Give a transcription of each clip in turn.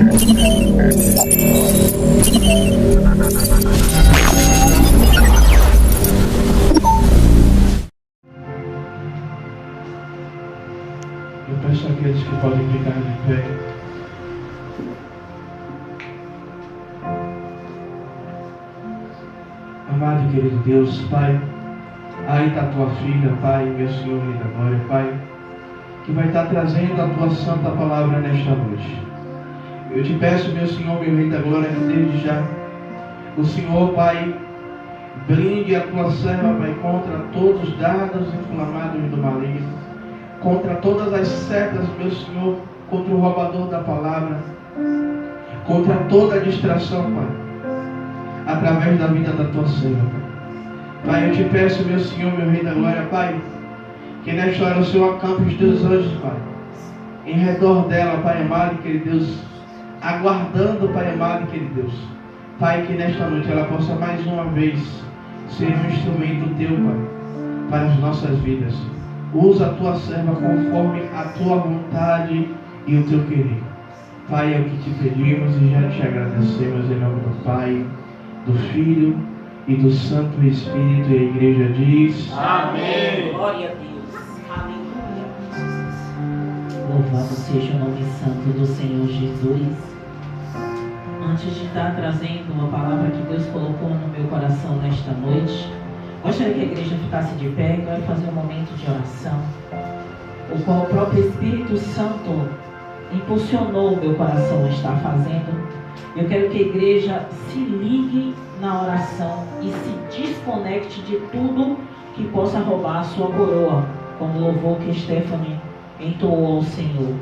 Eu peço àqueles que podem ficar de pé. Amado e querido Deus, Pai, aí está a tua filha, Pai, meu Senhor e da glória, Pai, que vai estar trazendo a tua santa palavra nesta noite. Eu te peço, meu Senhor, meu Rei da glória, que desde já o Senhor, Pai, blinde a tua serva, Pai, contra todos os dardos inflamados do maligno, contra todas as setas, meu Senhor, contra o roubador da palavra, contra toda a distração, Pai, através da vida da tua serva. Pai, eu te peço, meu Senhor, meu Rei da glória, Pai, que nesta hora o Senhor acampe os teus anjos, Pai, em redor dela, Pai amado, querido Deus, aguardando, Pai amado, querido Deus, Pai, que nesta noite ela possa mais uma vez ser um instrumento teu, Pai, para as nossas vidas. Usa a tua serva conforme a tua vontade e o teu querer. Pai, é o que te pedimos e já te agradecemos em nome do Pai, do Filho e do Santo Espírito. E a igreja diz: Amém. Glória a Deus. Aleluia. Louvado seja o nome santo do Senhor Jesus. Antes de estar trazendo uma palavra que Deus colocou no meu coração nesta noite, gostaria que a igreja ficasse de pé e vai fazer um momento de oração, o qual o próprio Espírito Santo impulsionou o meu coração a estar fazendo. Eu quero que a igreja se ligue na oração e se desconecte de tudo que possa roubar a sua coroa, como o louvor que Stephanie entoou ao Senhor.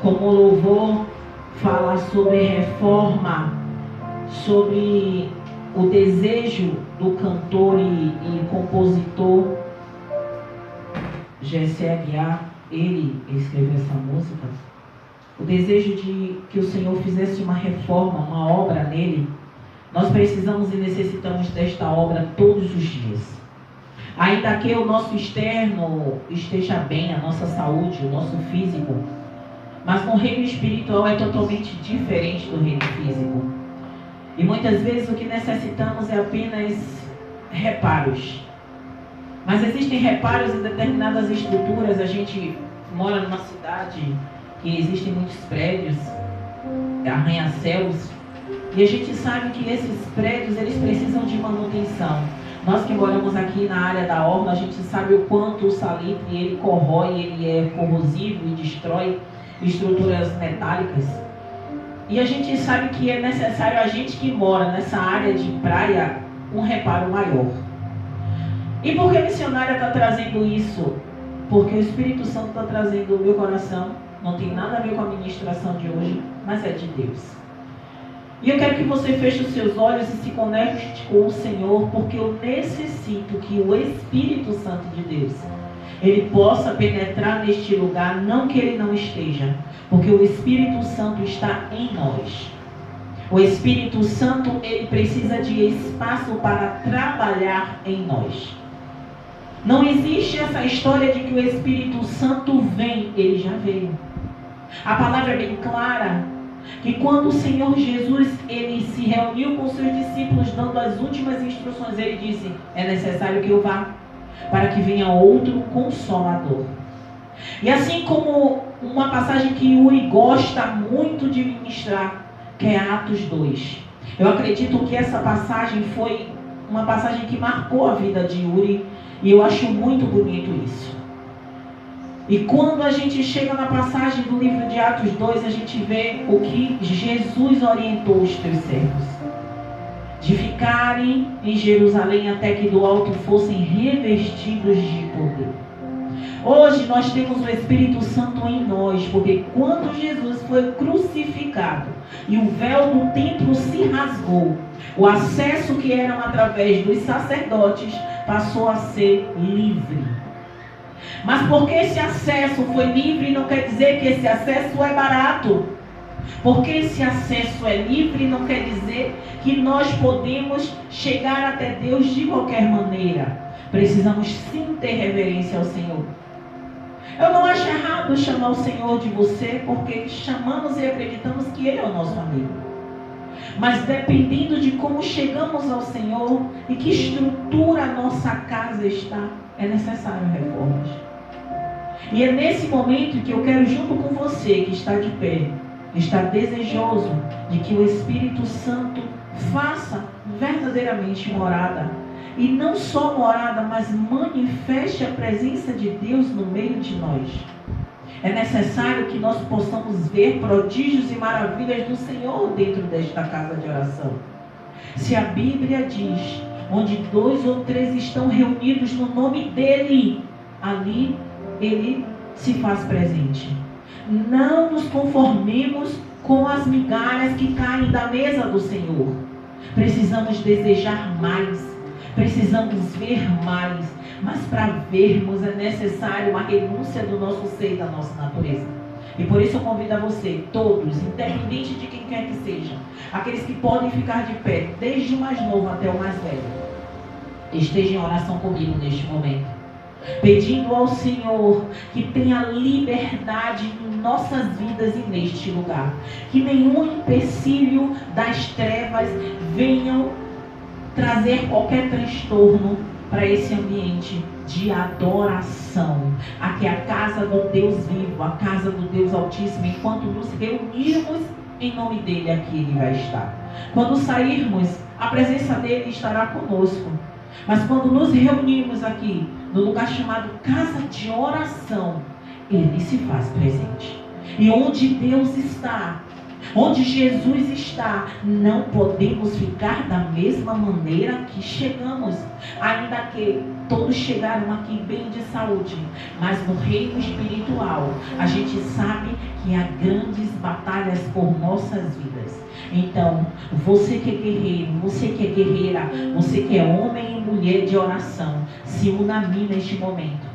Como o louvor fala sobre reforma, sobre o desejo do cantor e compositor Gessé Aguiar, ele escreveu essa música, o desejo de que o Senhor fizesse uma reforma, uma obra nele. Nós precisamos e necessitamos desta obra todos os dias. Ainda que o nosso externo esteja bem, a nossa saúde, o nosso físico, mas no reino espiritual é totalmente diferente do reino físico. E muitas vezes o que necessitamos é apenas reparos. Mas existem reparos em determinadas estruturas. A gente mora numa cidade que existem muitos prédios, arranha-céus, e a gente sabe que esses prédios, eles precisam de manutenção. Nós que moramos aqui na área da orla, a gente sabe o quanto o salitre, ele corrói, ele é corrosivo e destrói estruturas metálicas. E a gente sabe que é necessário a gente que mora nessa área de praia um reparo maior. E por que a missionária está trazendo isso? Porque o Espírito Santo está trazendo o meu coração. Não tem nada a ver com a ministração de hoje, mas é de Deus. E eu quero que você feche os seus olhos e se conecte com o Senhor, porque eu necessito que o Espírito Santo de Deus, ele possa penetrar neste lugar, não que ele não esteja, porque o Espírito Santo está em nós. O Espírito Santo, ele precisa de espaço para trabalhar em nós. Não existe essa história de que o Espírito Santo vem, ele já veio. A palavra é bem clara, que quando o Senhor Jesus, ele se reuniu com seus discípulos, dando as últimas instruções, ele disse: é necessário que eu vá, para que venha outro Consolador. E assim como uma passagem que Yuri gosta muito de ministrar, que é Atos 2. Eu acredito que essa passagem foi uma passagem que marcou a vida de Yuri, e eu acho muito bonito isso. E quando a gente chega na passagem do livro de Atos 2, a gente vê o que Jesus orientou os teus servos: de ficarem em Jerusalém até que do alto fossem revestidos de poder. Hoje nós temos o Espírito Santo em nós, porque quando Jesus foi crucificado e o véu do templo se rasgou, o acesso que era através dos sacerdotes passou a ser livre. Mas porque esse acesso foi livre, não quer dizer que esse acesso é barato. Porque esse acesso é livre, não quer dizer que nós podemos chegar até Deus de qualquer maneira. Precisamos sim ter reverência ao Senhor. Eu não acho errado chamar o Senhor de você, porque chamamos e acreditamos que Ele é o nosso amigo. Mas dependendo de como chegamos ao Senhor e que estrutura a nossa casa está, é necessário reformas. E é nesse momento que eu quero, junto com você que está de pé, está desejoso de que o Espírito Santo faça verdadeiramente morada. E não só morada, mas manifeste a presença de Deus no meio de nós. É necessário que nós possamos ver prodígios e maravilhas do Senhor dentro desta casa de oração. Se a Bíblia diz, onde 2 ou 3 estão reunidos no nome dEle, ali Ele se faz presente. Não nos conformemos com as migalhas que caem da mesa do Senhor. Precisamos desejar mais. Precisamos ver mais. Mas para vermos é necessário uma renúncia do nosso ser e da nossa natureza. E por isso eu convido a você, todos, independente de quem quer que seja, aqueles que podem ficar de pé, desde o mais novo até o mais velho, estejam em oração comigo neste momento, pedindo ao Senhor que tenha liberdade em nossas vidas e neste lugar, que nenhum empecilho das trevas venham trazer qualquer transtorno para esse ambiente de adoração. Aqui é a casa do Deus vivo, a casa do Deus Altíssimo. Enquanto nos reunirmos em nome dele, aqui ele vai estar. Quando sairmos, a presença dele estará conosco. Mas quando nos reunirmos aqui, no lugar chamado casa de oração, ele se faz presente. E onde Deus está, onde Jesus está, não podemos ficar da mesma maneira que chegamos. Ainda que todos chegaram aqui bem de saúde, mas no reino espiritual, a gente sabe que há grandes batalhas por nossas vidas. Então, você que é guerreiro, você que é guerreira, você que é homem e mulher de oração, se una a mim neste momento,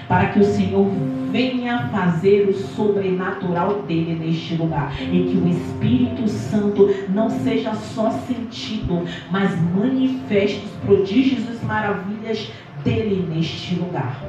para que o Senhor venha fazer o sobrenatural dele neste lugar, e que o Espírito Santo não seja só sentido, mas manifeste os prodígios e as maravilhas dele neste lugar.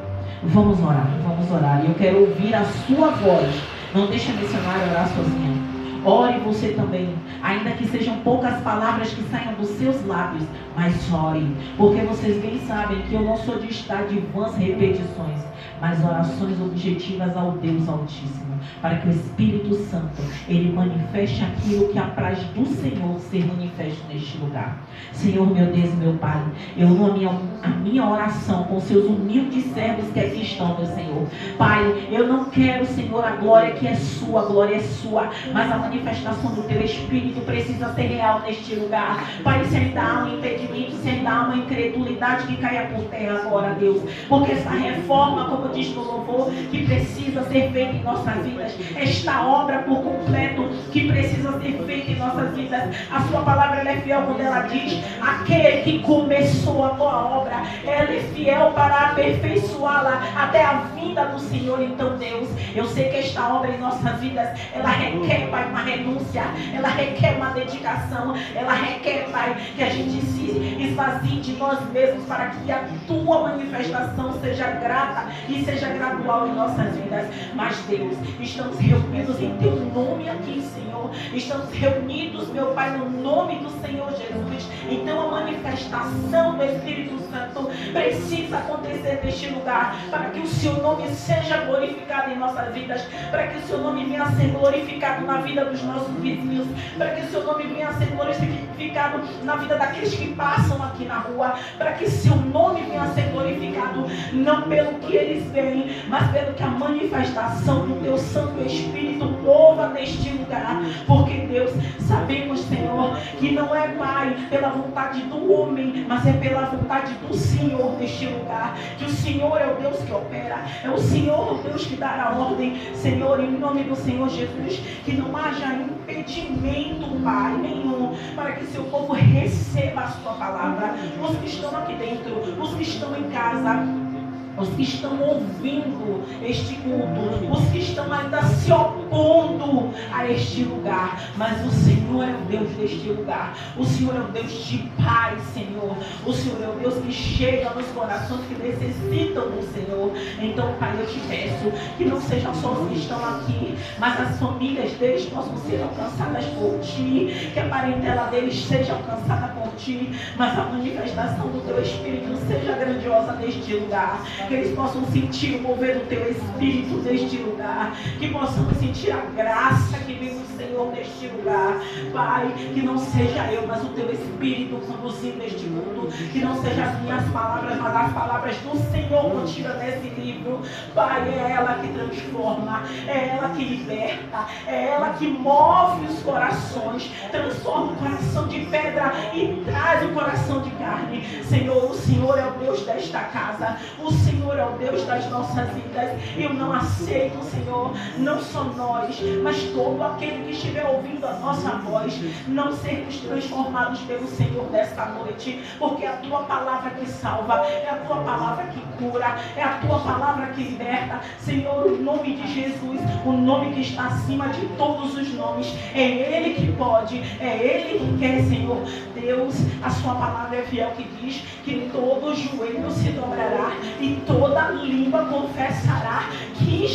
Vamos orar, e eu quero ouvir a sua voz. Não deixe a missionária orar sozinha. Ore você também, ainda que sejam poucas palavras que saiam dos seus lábios, mas ore, porque vocês bem sabem que eu não sou de estar de vãs repetições, mas orações objetivas ao Deus Altíssimo, para que o Espírito Santo, ele manifeste aquilo que apraz do Senhor ser manifesto neste lugar. Senhor, meu Deus e meu Pai, eu uno a minha oração com seus humildes servos que aqui estão, meu Senhor. Pai, eu não quero, Senhor, a glória que é sua, a glória é sua, mas a manifestação do teu Espírito precisa ser real neste lugar. Pai, se ainda há um impedimento, se ainda há uma incredulidade, que caia por terra agora, Deus, porque essa reforma, como diz no louvor, que precisa ser feita em nossas vidas, esta obra por completo que precisa ser feita em nossas vidas. A sua palavra, ela é fiel quando ela diz: aquele que começou a boa obra, ela é fiel para aperfeiçoá-la até a vinda do Senhor. Então, Deus, eu sei que esta obra em nossas vidas, ela requer, Pai, uma renúncia, ela requer uma dedicação, ela requer, Pai, que a gente se esvazie de nós mesmos, para que a tua manifestação seja grata e seja gradual em nossas vidas. Mas, Deus, estamos reunidos em teu nome aqui, Senhor. Estamos reunidos, meu Pai, no nome do Senhor Jesus. Então a manifestação do Espírito Santo precisa acontecer neste lugar, para que o seu nome seja glorificado em nossas vidas, para que o seu nome venha a ser glorificado na vida dos nossos vizinhos, para que o seu nome venha a ser glorificado na vida daqueles que passam aqui na rua, para que o seu nome venha a ser glorificado, não pelo que eles veem, mas pelo que a manifestação do teu Santo Espírito mova neste lugar. Porque, Deus, sabemos, Senhor, que não é, Pai, pela vontade do homem, mas é pela vontade do Senhor neste lugar, que o Senhor é o Deus que opera, é o Senhor o Deus que dá a ordem. Senhor, em nome do Senhor Jesus, que não haja impedimento, Pai, nenhum, para que seu povo receba a sua palavra. Os que estão aqui dentro, os que estão em casa, os que estão ouvindo este culto, os que estão ainda se opondo impondo a este lugar. Mas o Senhor é o Deus deste lugar. O Senhor é o Deus de paz, Senhor. O Senhor é o Deus que chega nos corações que necessitam do Senhor. Então, Pai, eu te peço que não sejam só os que estão aqui, mas as famílias deles possam ser alcançadas por Ti, que a parentela deles seja alcançada por Ti, mas a manifestação do Teu Espírito seja grandiosa neste lugar, que eles possam sentir o mover do Teu Espírito neste lugar, que possam sentir a graça que vem do Senhor neste lugar. Pai, que não seja eu, mas o Teu Espírito conduzindo este mundo, que não sejam as minhas palavras, mas as palavras do Senhor contidas nesse livro. Pai, é ela que transforma, é ela que liberta, é ela que move os corações, transforma o coração de pedra e traz o coração de carne. Senhor, o Senhor é o Deus desta casa, o Senhor é o Deus das nossas vidas. Eu não aceito, Senhor, não só nós, mas todo aquele que estiver ouvindo a nossa voz, não sermos transformados pelo Senhor desta noite, porque é a Tua palavra que salva, é a Tua palavra que cura, é a Tua palavra que liberta. Senhor, o nome de Jesus, o nome que está acima de todos os nomes, é Ele que pode, é Ele que quer, Senhor. Deus, a Sua palavra é fiel, que diz que todo joelho se dobrará e toda língua confessará que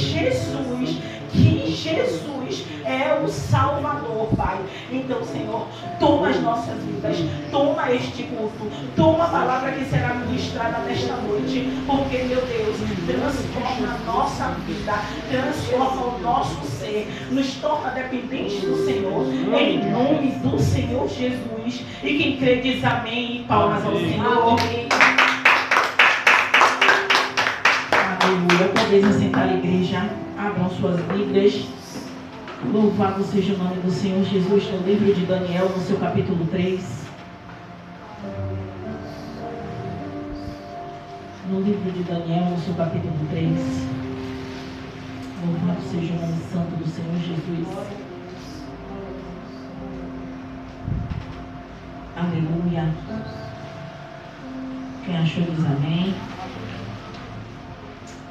Jesus é o Salvador, Pai. Então, Senhor, toma as nossas vidas, toma este culto, toma a palavra que será ministrada nesta noite, porque, meu Deus, transforma a nossa vida, transforma o nosso ser, nos torna dependentes do Senhor, em nome do Senhor Jesus. E quem crê diz amém e palmas ao Senhor. Aleluia. Podeis assentar a igreja, abram suas Bíblias. Louvado seja o nome do Senhor Jesus, no livro de Daniel, no seu capítulo 3. No livro de Daniel, no seu capítulo 3. Louvado seja o nome santo do Senhor Jesus. Aleluia. Quem achou diz amém.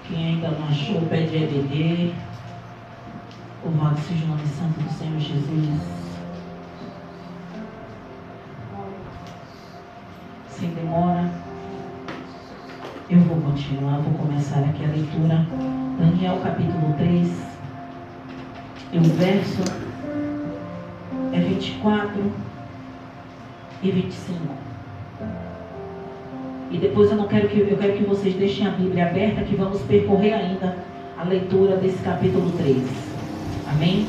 Quem ainda não achou, pede EBD. Louvado seja o nome santo do Senhor Jesus. Sem demora, eu vou continuar, vou começar aqui a leitura. Daniel capítulo 3. E o verso é 24 e 25. E depois eu quero que vocês deixem a Bíblia aberta, que vamos percorrer ainda a leitura desse capítulo 3. Amém?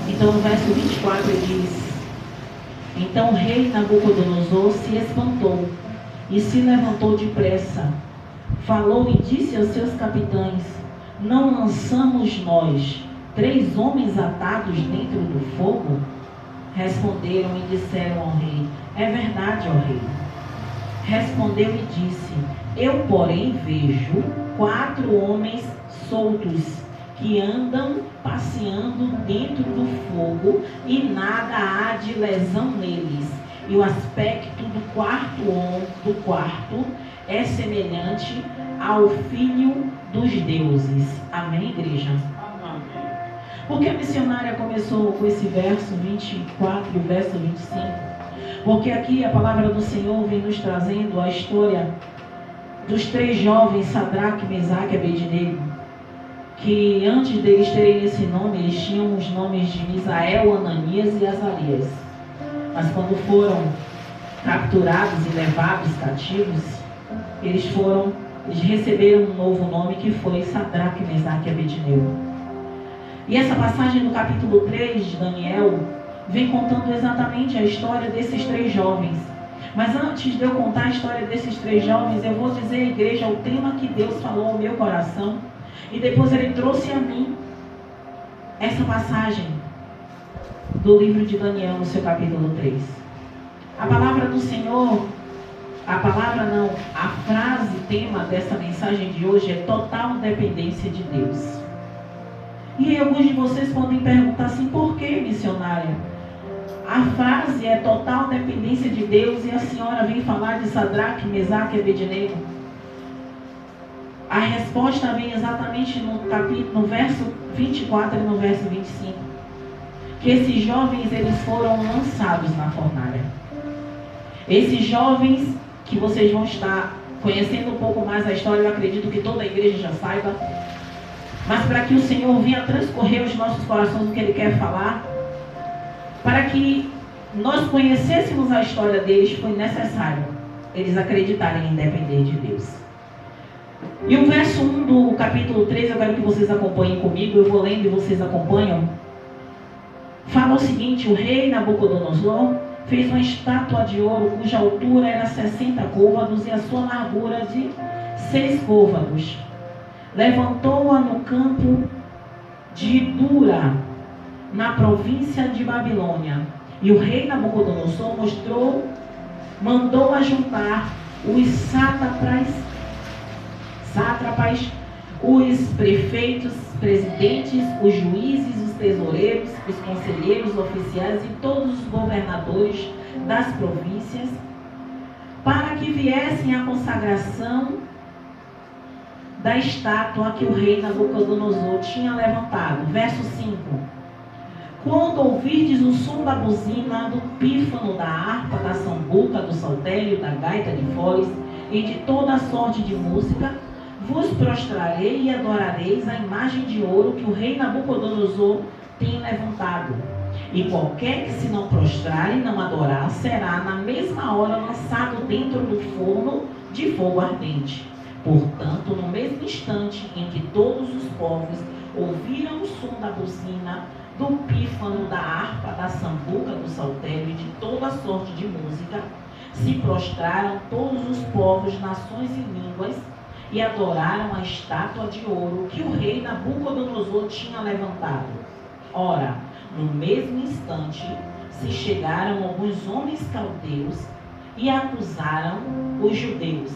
Então no verso 24 diz: Então o rei Nabucodonosor se espantou e se levantou depressa, falou e disse aos seus capitães: Não lançamos nós 3 homens atados dentro do fogo? Responderam e disseram ao rei: É verdade, ó rei. Respondeu e disse: Eu, porém, vejo 4 homens soltos que andam passeando dentro do fogo e nada há de lesão neles. E o aspecto do quarto é semelhante ao Filho dos deuses. Amém, igreja? Amém. Porque a missionária começou com esse verso 24 e o verso 25? Porque aqui a palavra do Senhor vem nos trazendo a história dos 3 jovens, Sadraque, Mesaque e Abednego, que antes deles terem esse nome, eles tinham os nomes de Misael, Ananias e Azarias. Mas quando foram capturados e levados cativos, eles receberam um novo nome, que foi Sadraque, Mesaque e Abednego. E essa passagem do capítulo 3 de Daniel vem contando exatamente a história desses 3 jovens. Mas antes de eu contar a história desses 3 jovens, eu vou dizer à igreja o tema que Deus falou ao meu coração. E depois Ele trouxe a mim essa passagem do livro de Daniel, no seu capítulo 3. A palavra do Senhor, a frase tema dessa mensagem de hoje é total dependência de Deus. E aí alguns de vocês podem perguntar assim: por que, missionária? A frase é total dependência de Deus e a senhora vem falar de Sadraque, Mesaque e Abednego. A resposta vem exatamente no verso 24 e no verso 25. Que esses jovens, eles foram lançados na fornalha. Esses jovens que vocês vão estar conhecendo um pouco mais a história, eu acredito que toda a igreja já saiba. Mas para que o Senhor venha transcorrer os nossos corações o que Ele quer falar, para que nós conhecêssemos a história deles, foi necessário eles acreditarem em depender de Deus. E o verso 1 do capítulo 3, eu quero que vocês acompanhem comigo, eu vou lendo e vocês acompanham. Fala o seguinte: o rei Nabucodonosor fez uma estátua de ouro cuja altura era 60 côvados e a sua largura de 6 côvados. Levantou-a no campo de Dura, na província de Babilônia. E o rei Nabucodonosor mandou ajuntar os sátrapas, os prefeitos, presidentes, os juízes, os tesoureiros, os conselheiros oficiais e todos os governadores das províncias, para que viessem à consagração da estátua que o rei Nabucodonosor tinha levantado. Verso 5. Quando ouvirdes o som da buzina, do pífano, da harpa, da sambuca, do saltério, da gaita de foles e de toda a sorte de música, vos prostrarei e adorareis a imagem de ouro que o rei Nabucodonosor tem levantado. E qualquer que se não prostrar e não adorar, será na mesma hora lançado dentro do forno de fogo ardente. Portanto, no mesmo instante em que todos os povos ouviram o som da buzina, do pífano, da harpa, da sambuca, do saltério e de toda a sorte de música, se prostraram todos os povos, nações e línguas, e adoraram a estátua de ouro que o rei Nabucodonosor tinha levantado. Ora, no mesmo instante, se chegaram alguns homens caldeus e acusaram os judeus,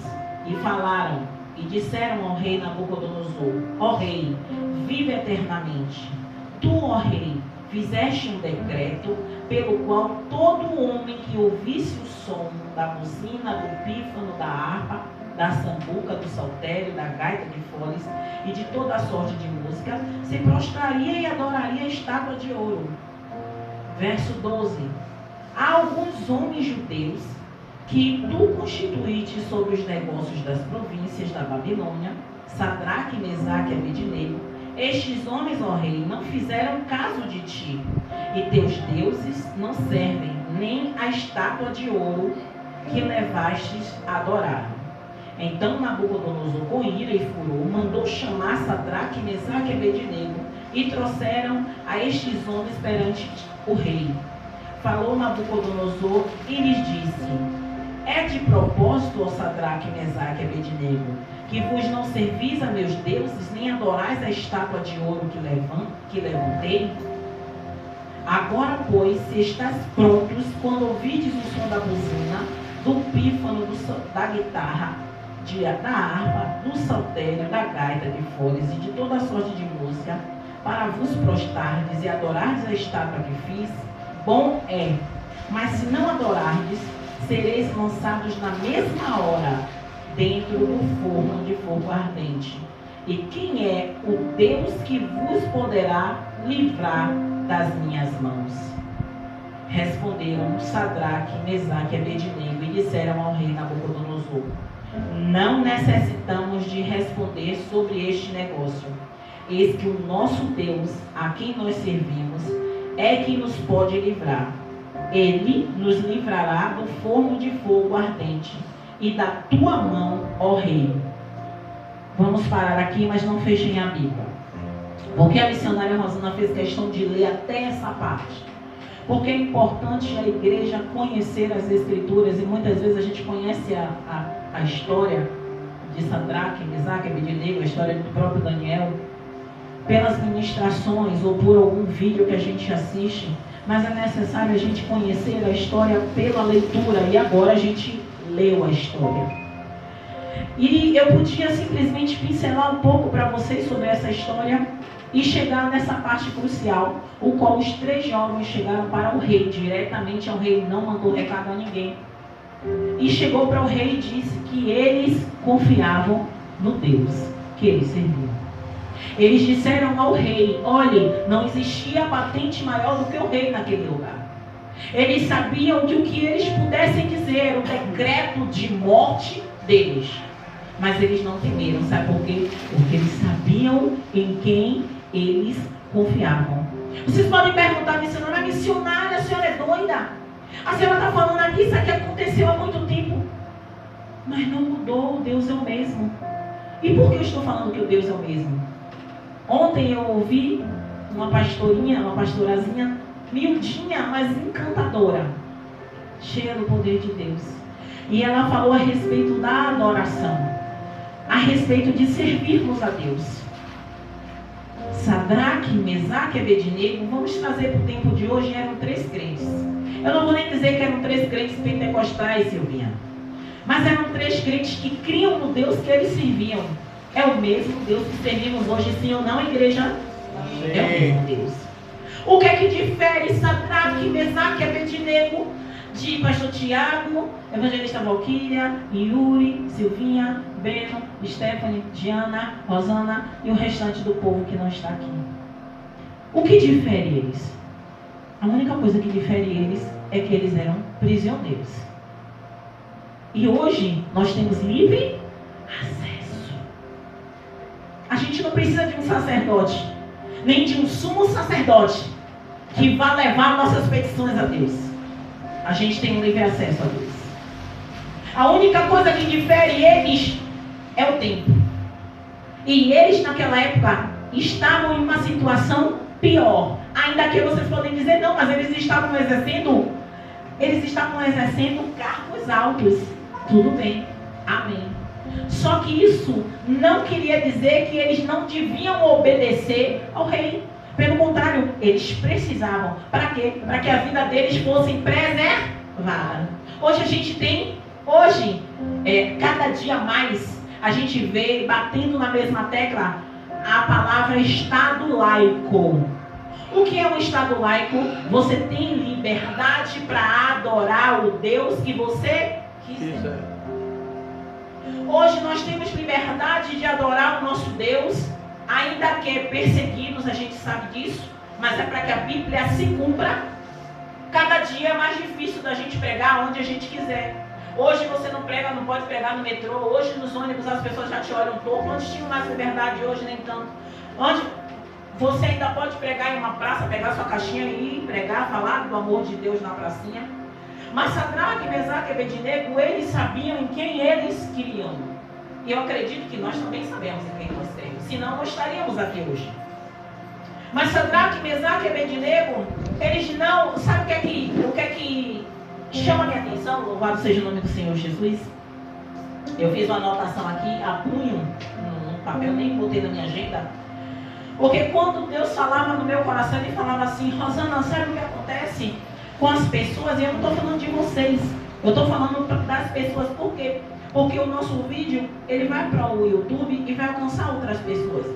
e falaram, e disseram ao rei Nabucodonosor: ó rei, vive eternamente. Tu, ó rei, fizeste um decreto pelo qual todo homem que ouvisse o som da buzina, do pífano, da harpa, da sambuca, do saltério, da gaita de foles e de toda a sorte de música, se prostraria e adoraria a estátua de ouro. Verso 12. Há alguns homens judeus que tu constituíste sobre os negócios das províncias da Babilônia, Sadraque, Mesaque e Abednego. Estes homens, ó rei, não fizeram caso de ti, e teus deuses não servem, nem a estátua de ouro que levastes a adorar. Então Nabucodonosor, com ira e furor, mandou chamar Sadraque, Mesaque e Abednego, e trouxeram a estes homens perante o rei. Falou Nabucodonosor e lhes disse: é de propósito, ó Sadraque, Mesaque e Abednego, que vos não servis a meus deuses, nem adorais a estátua de ouro que levantei? Agora, pois, se estáis prontos, quando ouvides o som da buzina, do pífano, da guitarra, da harpa, do saltério, da gaita de foles e de toda a sorte de música, para vos prostrardes e adorardes a estátua que fiz, bom é. Mas se não adorardes, sereis lançados na mesma hora dentro do forno de fogo ardente. E quem é o Deus que vos poderá livrar das minhas mãos? Responderam Sadraque, Mesaque e Abednego e disseram ao rei Nabucodonosor: não necessitamos de responder sobre este negócio. Eis que o nosso Deus, a quem nós servimos, é quem nos pode livrar. Ele nos livrará do forno de fogo ardente e da tua mão, ó rei. Vamos parar aqui, mas não fechem a Bíblia, porque a missionária Rosana fez questão de ler até essa parte, porque é importante a igreja conhecer as Escrituras, e muitas vezes a gente conhece a história de Sadraque, Mesaque e Abednego, a história do próprio Daniel, pelas ministrações ou por algum vídeo que a gente assiste, mas é necessário a gente conhecer a história pela leitura, e agora a gente leu a história. E eu podia simplesmente pincelar um pouco para vocês sobre essa história e chegar nessa parte crucial, o qual os 3 jovens chegaram para o rei, diretamente ao rei, não mandou recado a ninguém. E chegou para o rei e disse que eles confiavam no Deus que eles serviam. Eles disseram ao rei: olhe, não existia patente maior do que o rei naquele lugar. Eles sabiam que o que eles pudessem dizer era o decreto de morte deles. Mas eles não temeram, sabe por quê? Porque eles sabiam em quem eles confiavam. Vocês podem perguntar, missionária, a senhora é doida? A senhora está falando aqui, isso aqui aconteceu há muito tempo. Mas não mudou, o Deus é o mesmo. E por que eu estou falando que o Deus é o mesmo? Ontem eu ouvi uma pastorazinha, miudinha, mas encantadora, cheia do poder de Deus. E ela falou a respeito da adoração, a respeito de servirmos a Deus. Sadraque, Mesaque e Abednego, vamos trazer para o tempo de hoje, eram 3 crentes. Eu não vou nem dizer que eram 3 crentes pentecostais, Silvinha. Mas eram 3 crentes que criam no Deus que eles serviam. É o mesmo Deus que servimos hoje, sim ou não, igreja? Sim. É o mesmo Deus. O que é que difere Sadraque, Mesaque e Abednego de pastor Tiago, evangelista Valquíria, Yuri, Silvinha, Beno, Stephanie, Diana, Rosana e o restante do povo que não está aqui? O que difere eles? A única coisa que difere eles é que eles eram prisioneiros. E hoje nós temos livre acesso. A gente não precisa de um sacerdote, nem de um sumo sacerdote que vá levar nossas petições a Deus. A gente tem um livre acesso a Deus. A única coisa que difere eles é o tempo. E eles naquela época estavam em uma situação pior. Ainda que vocês podem dizer, não, mas eles estavam exercendo cargos altos. Tudo bem, amém. Só que isso não queria dizer que eles não deviam obedecer ao rei. Pelo contrário, eles precisavam. Para quê? Para que a vida deles fosse preservada. Hoje a gente tem, cada dia mais, a gente vê batendo na mesma tecla a palavra Estado laico. O que é um Estado laico? Você tem liberdade para adorar o Deus que você quiser. Hoje nós temos liberdade de adorar o nosso Deus, ainda que perseguidos, a gente sabe disso, mas é para que a Bíblia se cumpra. Cada dia é mais difícil da gente pregar onde a gente quiser. Hoje você não pode pregar no metrô, hoje nos ônibus as pessoas já te olham torto. Antes tinha mais liberdade, hoje nem tanto. Onde você ainda pode pregar em uma praça, pegar sua caixinha e ir pregar, falar do amor de Deus na pracinha. Mas Sadraque, Mesaque e Abednego, eles sabiam em quem eles queriam. E eu acredito que nós também sabemos em quem nós temos. Senão não estaríamos aqui hoje. Mas Sadraque, Mesaque e Abednego, eles não... Sabe o que é que chama a minha atenção? Louvado seja o nome do Senhor Jesus. Eu fiz uma anotação aqui, a punho, no papel, nem botei na minha agenda. Porque quando Deus falava no meu coração, Ele falava assim: Rosana, sabe o que acontece com as pessoas? E eu não estou falando de vocês, eu estou falando das pessoas. Por quê? Porque o nosso vídeo, ele vai para o YouTube e vai alcançar outras pessoas.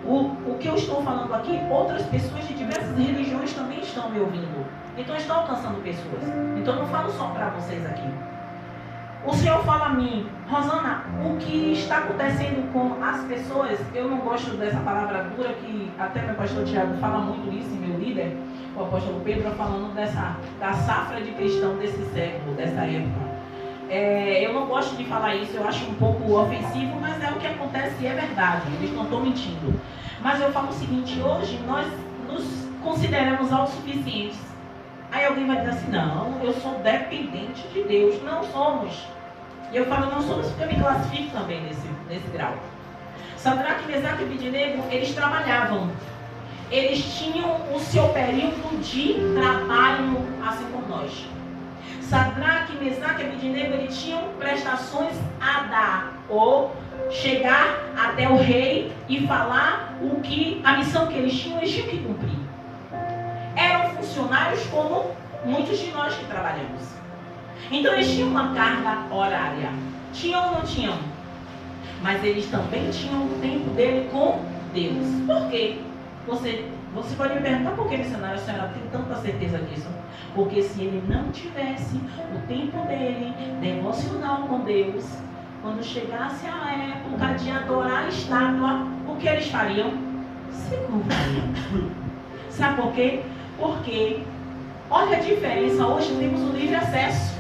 O que eu estou falando aqui, outras pessoas de diversas religiões também estão me ouvindo. Então estão alcançando pessoas. Então eu não falo só para vocês aqui. O Senhor fala a mim: Rosana, o que está acontecendo com as pessoas, eu não gosto dessa palavra dura, que até meu pastor Tiago fala muito isso, meu líder, o apóstolo Pedro, falando da safra de cristão desse século, dessa época. Eu não gosto de falar isso, eu acho um pouco ofensivo, mas é o que acontece e é verdade, eles não estão mentindo. Mas eu falo o seguinte: hoje nós nos consideramos autossuficientes. Aí alguém vai dizer assim: não, eu sou dependente de Deus. Não somos. E eu falo não somos porque eu me classifico também nesse grau. Sadraque, Mesaque e Abednego, eles trabalhavam. Eles tinham o seu período de trabalho, assim como nós. Sadraque, Mesaque e Abednego, eles tinham prestações a dar, ou chegar até o rei e falar a missão que eles tinham que cumprir. Eram funcionários como muitos de nós que trabalhamos. Então eles tinham uma carga horária. Tinham ou não tinham? Mas eles também tinham o tempo dele com Deus. Por quê? Você pode me perguntar por que, missionário, a senhora tem tanta certeza disso? Porque se ele não tivesse o tempo dele devocional com Deus, quando chegasse a época de adorar a estátua, o que eles fariam? Se curvariam. Sabe por quê? Porque, olha a diferença, hoje temos o livre acesso,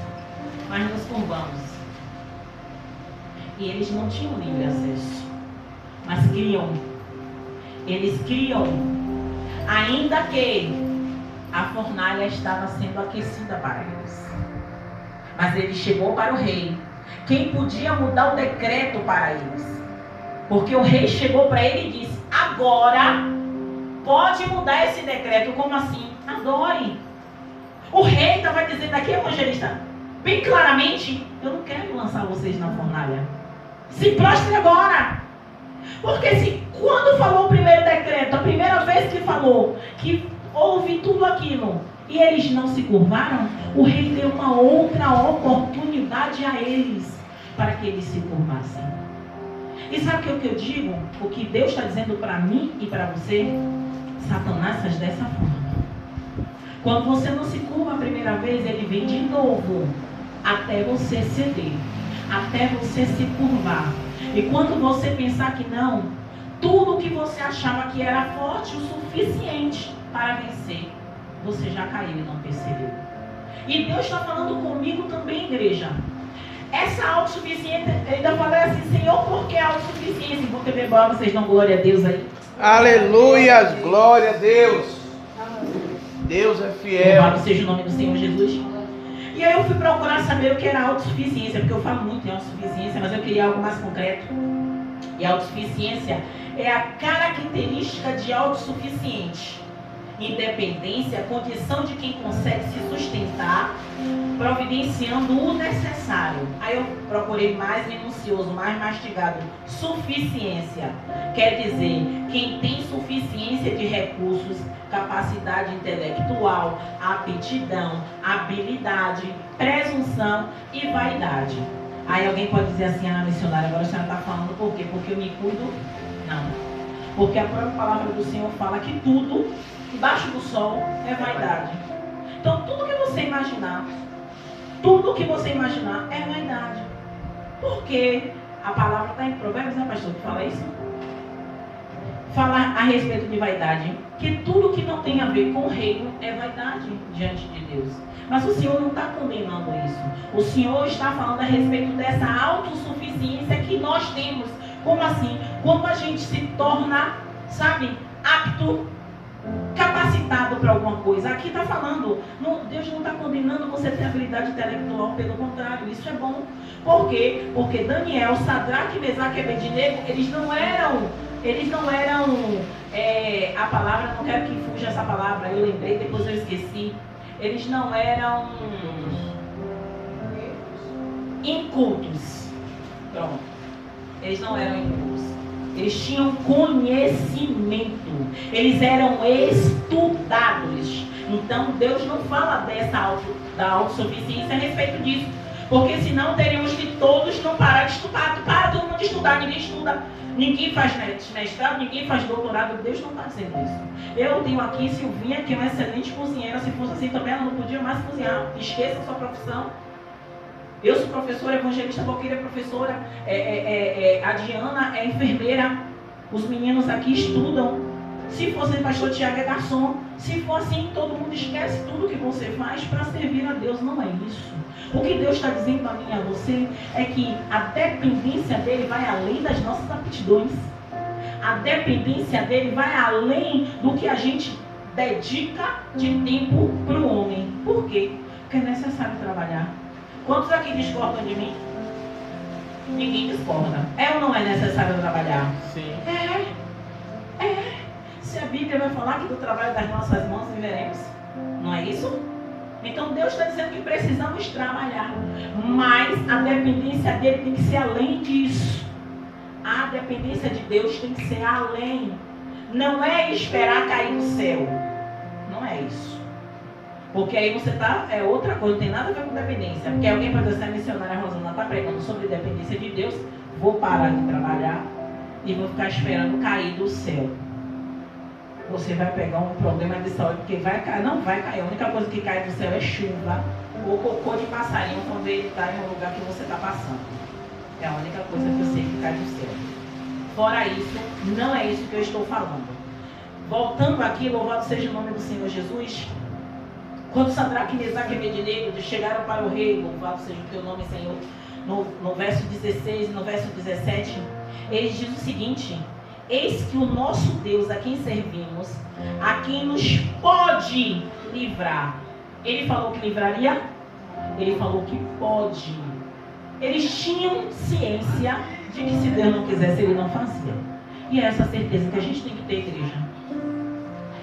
mas nos curvamos. E eles não tinham livre acesso, mas criam. Eles criam, ainda que a fornalha estava sendo aquecida para eles. Mas ele chegou para o rei. Quem podia mudar o decreto para eles? Porque o rei chegou para ele e disse: agora pode mudar esse decreto. Como assim? Adore. O rei estava dizendo aqui, evangelista, bem claramente: eu não quero lançar vocês na fornalha. Se prostre agora. Porque se quando falou o primeiro decreto, a primeira vez que falou, que houve tudo aquilo, e eles não se curvaram, o rei deu uma outra oportunidade a eles, para que eles se curvassem. E sabe o que eu digo? O que Deus está dizendo para mim e para você? Satanás faz dessa forma. Quando você não se curva a primeira vez, ele vem de novo, até você ceder, até você se curvar. E quando você pensar que não, tudo que você achava que era forte o suficiente para vencer, você já caiu e não percebeu. E Deus está falando comigo também, igreja. Essa autossuficiência, eu ainda falei assim: Senhor, por que autossuficiência? Vou beber bola, vocês dão glória a Deus aí. Aleluia, glória a Deus. Deus é fiel. Louvado seja o nome do Senhor Jesus. E aí eu fui procurar saber o que era autossuficiência, porque eu falo muito em autossuficiência, mas eu queria algo mais concreto. E a autossuficiência é a característica de autossuficiente. Independência, condição de quem consegue se sustentar, providenciando o necessário. Aí eu procurei mais minucioso, mais mastigado. Suficiência quer dizer quem tem suficiência de recursos, capacidade intelectual, aptidão, habilidade, presunção e vaidade. Aí alguém pode dizer assim: ah, missionária, agora a senhora está falando por quê? Porque eu me cuido? Não. Porque a própria palavra do Senhor fala que tudo debaixo do sol é vaidade. Então tudo que você imaginar, é vaidade. Porque a palavra está em Provérbios, né, pastor, que fala isso? Fala a respeito de vaidade, que tudo que não tem a ver com o reino é vaidade diante de Deus. Mas o Senhor não está condenando isso. O Senhor está falando a respeito dessa autossuficiência que nós temos. Como assim? Quando a gente se torna, sabe, apto, capacitado para alguma coisa. Aqui está falando, Deus não está condenando você ter habilidade intelectual, pelo contrário, isso é bom. Por quê? Porque Daniel, Sadraque, Mesaque e Abednego, eles não eram, a palavra, não quero que fuja essa palavra, eu lembrei, depois eu esqueci. Eles não eram incultos. Pronto. Eles não eram incultos. Eles tinham conhecimento. Eles eram estudados. Então Deus não fala da autossuficiência a respeito disso. Porque senão teríamos que todos não parar de estudar. Para todo mundo de estudar, ninguém estuda. Ninguém faz mestrado, ninguém faz doutorado. Deus não está dizendo isso. Eu tenho aqui Silvinha, que é uma excelente cozinheira. Se fosse assim também, ela não podia mais cozinhar. Esqueça a sua profissão. Eu sou professora, evangelista, Boqueira é professora, a Diana é enfermeira, os meninos aqui estudam. Se fosse pastor Tiago é garçom. Se for assim, todo mundo esquece tudo que você faz para servir a Deus. Não é isso. O que Deus está dizendo a mim e a você é que a dependência dele vai além das nossas aptidões. A dependência dele vai além do que a gente dedica de tempo para o homem. Por quê? Porque é necessário trabalhar. Quantos aqui discordam de mim? Ninguém discorda. É ou não é necessário trabalhar? Sim. É. Se a Bíblia vai falar que do trabalho das nossas mãos viveremos, não é isso? Então Deus está dizendo que precisamos trabalhar. Mas a dependência dele tem que ser além disso. A dependência de Deus tem que ser além. Não é esperar cair do céu. Não é isso. Porque aí você está, é outra coisa, não tem nada a ver com dependência. Porque alguém pode dizer: a missionária Rosana está pregando sobre dependência de Deus, vou parar de trabalhar e vou ficar esperando cair do céu. Você vai pegar um problema de saúde, porque vai cair, não vai cair. A única coisa que cai do céu é chuva ou cocô de passarinho quando ele está em um lugar que você está passando. É a única coisa que eu sei que cai do céu. Fora isso, não é isso que eu estou falando. Voltando aqui, louvado seja o nome do Senhor Jesus. Quando Sadraque, Mesaque e Abednego chegaram para o rei, louvado seja o teu nome, Senhor, no verso 16 e no verso 17, ele diz o seguinte: eis que o nosso Deus, a quem servimos, a quem nos pode livrar. Ele falou que livraria? Ele falou que pode. Eles tinham ciência de que se Deus não quisesse, ele não fazia. E é essa certeza que a gente tem que ter, igreja.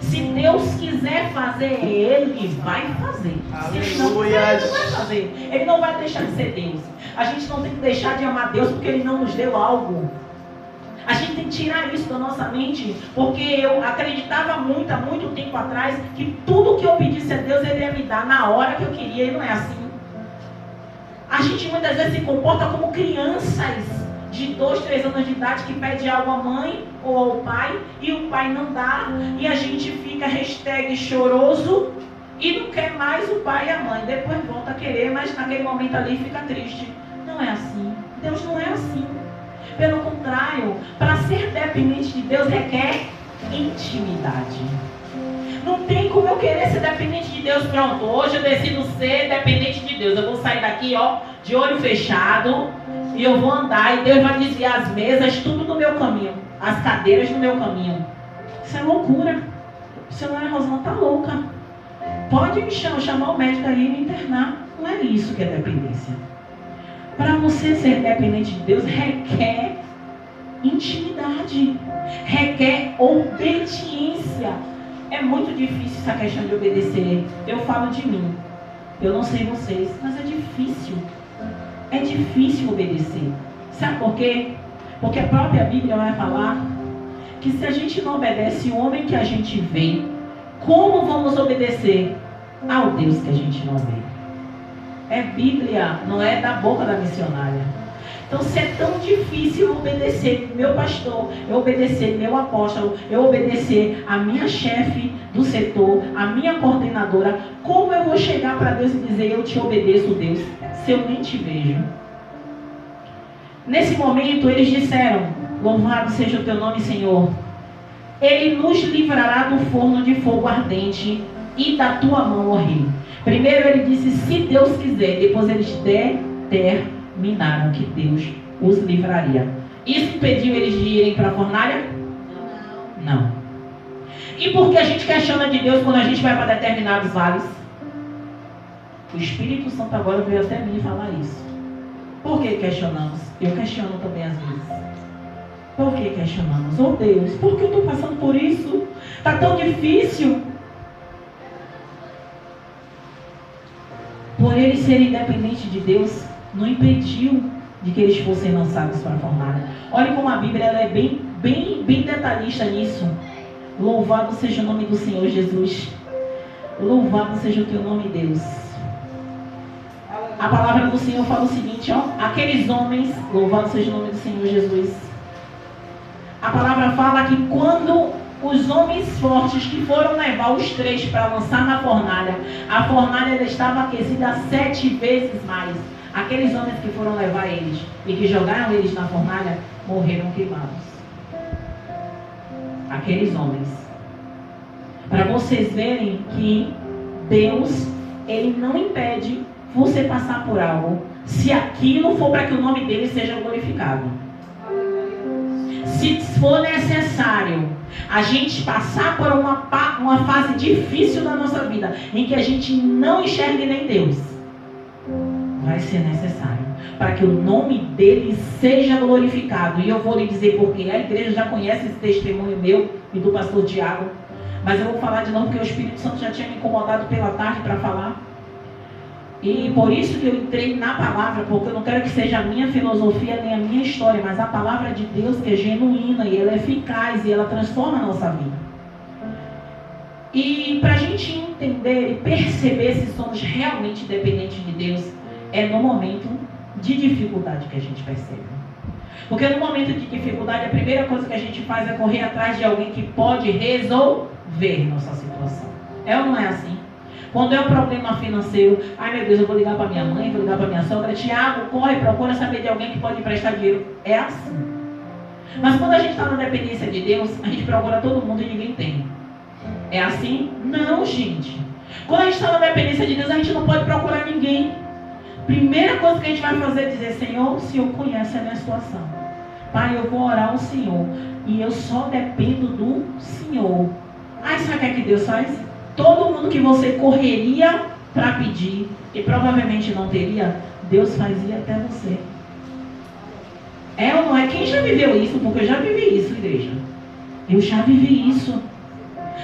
Se Deus quiser fazer, ele vai fazer. Se não quiser, ele não vai fazer. Ele não vai deixar de ser Deus. A gente não tem que deixar de amar Deus porque ele não nos deu algo. A gente tem que tirar isso da nossa mente, porque eu acreditava muito, há muito tempo atrás, que tudo que eu pedisse a Deus, ele ia me dar na hora que eu queria, e não é assim. A gente muitas vezes se comporta como crianças de 2, 3 anos de idade que pede algo à mãe ou ao pai, e o pai não dá, e a gente fica #choroso e não quer mais o pai e a mãe. Depois volta a querer, mas naquele momento ali fica triste. Não é assim. Deus não é assim. Pelo contrário, para ser dependente de Deus requer intimidade. Não tem como eu querer ser dependente de Deus. Pronto, hoje eu decido ser dependente de Deus. Eu vou sair daqui, de olho fechado, e eu vou andar, e Deus vai desviar as mesas, tudo no meu caminho, as cadeiras no meu caminho. Isso é loucura. A senhora Rosana está louca. Pode me chamar o médico aí e me internar. Não é isso que é dependência. Para você ser dependente de Deus, requer intimidade, requer obediência. É muito difícil essa questão de obedecer. Eu falo de mim. Eu não sei vocês, mas é difícil. É difícil obedecer. Sabe por quê? Porque a própria Bíblia vai falar que se a gente não obedece o homem que a gente vê, como vamos obedecer ao Deus que a gente não vê? É Bíblia, não é da boca da missionária. Então, se é tão difícil eu obedecer meu pastor, eu obedecer meu apóstolo, eu obedecer a minha chefe do setor, a minha coordenadora, como eu vou chegar para Deus e dizer: eu te obedeço, Deus, se eu nem te vejo? Nesse momento, eles disseram: louvado seja o teu nome, Senhor. Ele nos livrará do forno de fogo ardente e da tua mão, ó rei. Primeiro ele disse: se Deus quiser. Depois eles determinaram que Deus os livraria. Isso impediu eles de irem para a fornalha? Não. E por que a gente questiona de Deus quando a gente vai para determinados vales? O Espírito Santo agora veio até mim falar isso. Por que questionamos? Eu questiono também às vezes. Por que questionamos? Oh Deus, por que eu estou passando por isso? Está tão difícil. Por eles serem independentes de Deus, não impediu de que eles fossem lançados para a fornalha. Olha como a Bíblia ela é bem detalhista nisso. Louvado seja o nome do Senhor Jesus. Louvado seja o teu nome, Deus. A palavra do Senhor fala o seguinte, aqueles homens, louvado seja o nome do Senhor Jesus. A palavra fala que quando os homens fortes que foram levar os 3 para lançar na fornalha, a fornalha estava aquecida 7 vezes mais. Aqueles homens que foram levar eles e que jogaram eles na fornalha, morreram queimados. Aqueles homens. Para vocês verem que Deus, Ele não impede você passar por algo, se aquilo for para que o nome dele seja glorificado. Se for necessário a gente passar por uma fase difícil da nossa vida, em que a gente não enxergue nem Deus, vai ser necessário, para que o nome dele seja glorificado. E eu vou lhe dizer porque a igreja já conhece esse testemunho meu e do pastor Tiago, mas eu vou falar de novo porque o Espírito Santo já tinha me incomodado pela tarde para falar. E por isso que eu entrei na palavra, porque eu não quero que seja a minha filosofia nem a minha história, mas a palavra de Deus, que é genuína e ela é eficaz e ela transforma a nossa vida. E para a gente entender e perceber se somos realmente dependentes de Deus, é no momento de dificuldade que a gente percebe. Porque no momento de dificuldade, a primeira coisa que a gente faz é correr atrás de alguém que pode resolver nossa situação. É ou não é assim? Quando é um problema financeiro, ai meu Deus, eu vou ligar para minha mãe, vou ligar para minha sogra. Tiago, corre, procura saber de alguém que pode emprestar dinheiro. É assim. Mas quando a gente está na dependência de Deus, a gente procura todo mundo e ninguém tem. É assim? Não, gente. Quando a gente está na dependência de Deus, a gente não pode procurar ninguém. Primeira coisa que a gente vai fazer é dizer: Senhor, o Senhor conhece a minha situação. Pai, eu vou orar ao Senhor. E eu só dependo do Senhor. Aí sabe o que é que Deus faz? Todo mundo que você correria para pedir e provavelmente não teria, Deus fazia até você. É ou não é? Quem já viveu isso? Porque eu já vivi isso, igreja. Eu já vivi isso.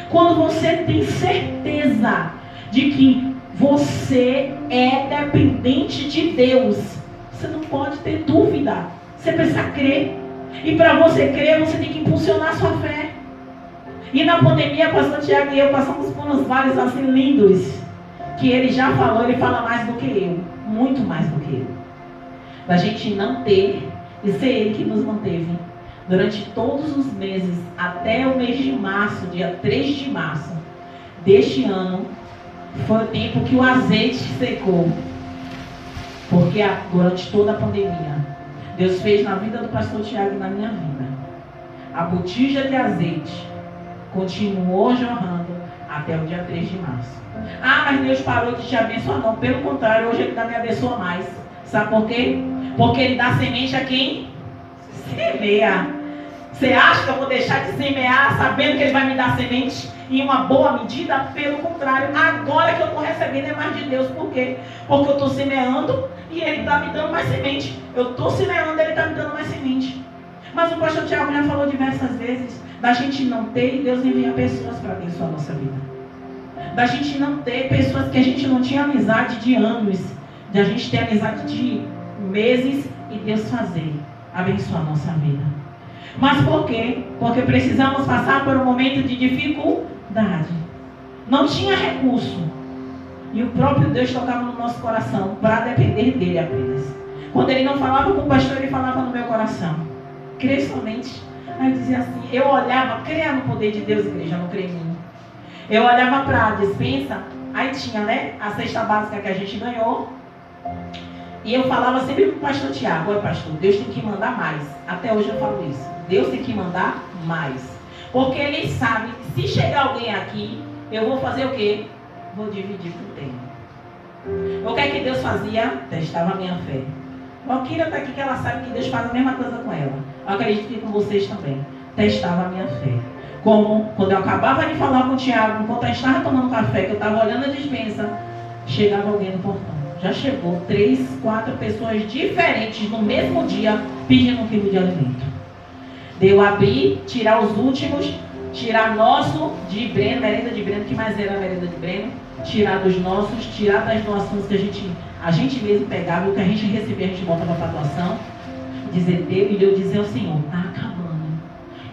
Quando você tem certeza de que você é dependente de Deus, você não pode ter dúvida. Você precisa crer. E para você crer, você tem que impulsionar a sua fé. E na pandemia, o pastor Tiago e eu passamos por uns vales assim lindos, que ele já falou, ele fala mais do que eu, muito mais do que eu. Da gente não ter, e ser ele que nos manteve durante todos os meses, até o mês de março, dia 3 de março deste ano, foi o tempo que o azeite secou. Porque durante toda a pandemia, Deus fez na vida do pastor Tiago e na minha vida. A botija de azeite continuou jorrando até o dia 3 de março. Ah, mas Deus parou de te abençoar. Não, pelo contrário, hoje Ele ainda me abençoa mais. Sabe por quê? Porque Ele dá semente a quem semeia. Você acha que eu vou deixar de semear sabendo que Ele vai me dar semente em uma boa medida? Pelo contrário, agora que eu estou recebendo é mais de Deus. Por quê? Porque eu estou semeando e Ele está me dando mais semente. Eu estou semeando e Ele está me dando mais semente. Mas o pastor Tiago já falou diversas vezes da gente não ter e Deus envia pessoas para abençoar a nossa vida. Da gente não ter pessoas que a gente não tinha amizade de anos, de a gente ter amizade de meses e Deus fazer, abençoar a nossa vida. Mas por quê? Porque precisamos passar por um momento de dificuldade. Não tinha recurso. E o próprio Deus tocava no nosso coração para depender dele apenas. Quando ele não falava com o pastor, ele falava no meu coração. Crê somente. Aí eu dizia assim, eu olhava, creia no poder de Deus, igreja, não creia em mim. Eu olhava para a despensa, aí tinha, né, a cesta básica que a gente ganhou. E eu falava sempre para o pastor Tiago: olha, pastor, Deus tem que mandar mais. Até hoje eu falo isso. Deus tem que mandar mais. Porque Ele sabe que se chegar alguém aqui, eu vou fazer o quê? Vou dividir com o tempo. O que é que Deus fazia? Testava a minha fé. Valquíria está aqui que ela sabe que Deus faz a mesma coisa com ela. Eu acredito que com vocês também. Testava a minha fé. Como quando eu acabava de falar com o Tiago, enquanto eu estava tomando café, que eu estava olhando a despensa, chegava alguém no portão. Já chegou 3, 4 pessoas diferentes no mesmo dia pedindo um quilo de alimento. Deu abrir, tirar os últimos, tirar nosso de Breno, merenda de Breno, que mais era a merenda de Breno, tirar dos nossos, tirar das doações que a gente mesmo pegava, o que a gente recebia, a gente botava para doação, dizer Deus, e eu dizer ao Senhor: está acabando.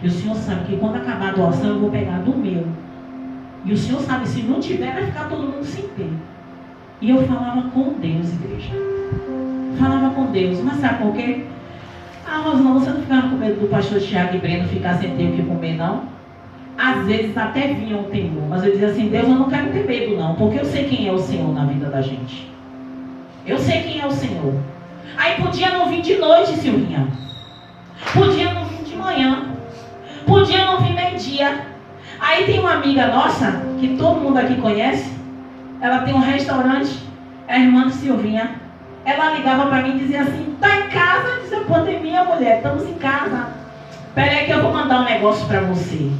E o Senhor sabe que quando acabar a doação eu vou pegar do meu. E o Senhor sabe, se não tiver, vai ficar todo mundo sem ter. E eu falava com Deus, igreja. Falava com Deus. Mas sabe por quê? Ah, Rosana, você não ficava com medo do pastor Tiago e Breno ficar sem ter o que comer, não? Às vezes até vinha um temor. Mas eu dizia assim: Deus, eu não quero ter medo, não. Porque eu sei quem é o Senhor na vida da gente. Eu sei quem é o Senhor. Aí podia não vir de noite, Silvinha. Podia não vir de manhã. Podia não vir meio-dia. Aí tem uma amiga nossa, que todo mundo aqui conhece. Ela tem um restaurante, a irmã de Silvinha. Ela ligava para mim e dizia assim: tá em casa? Dizia: pandemia, mulher, estamos em casa. Espera aí que eu vou mandar um negócio para você.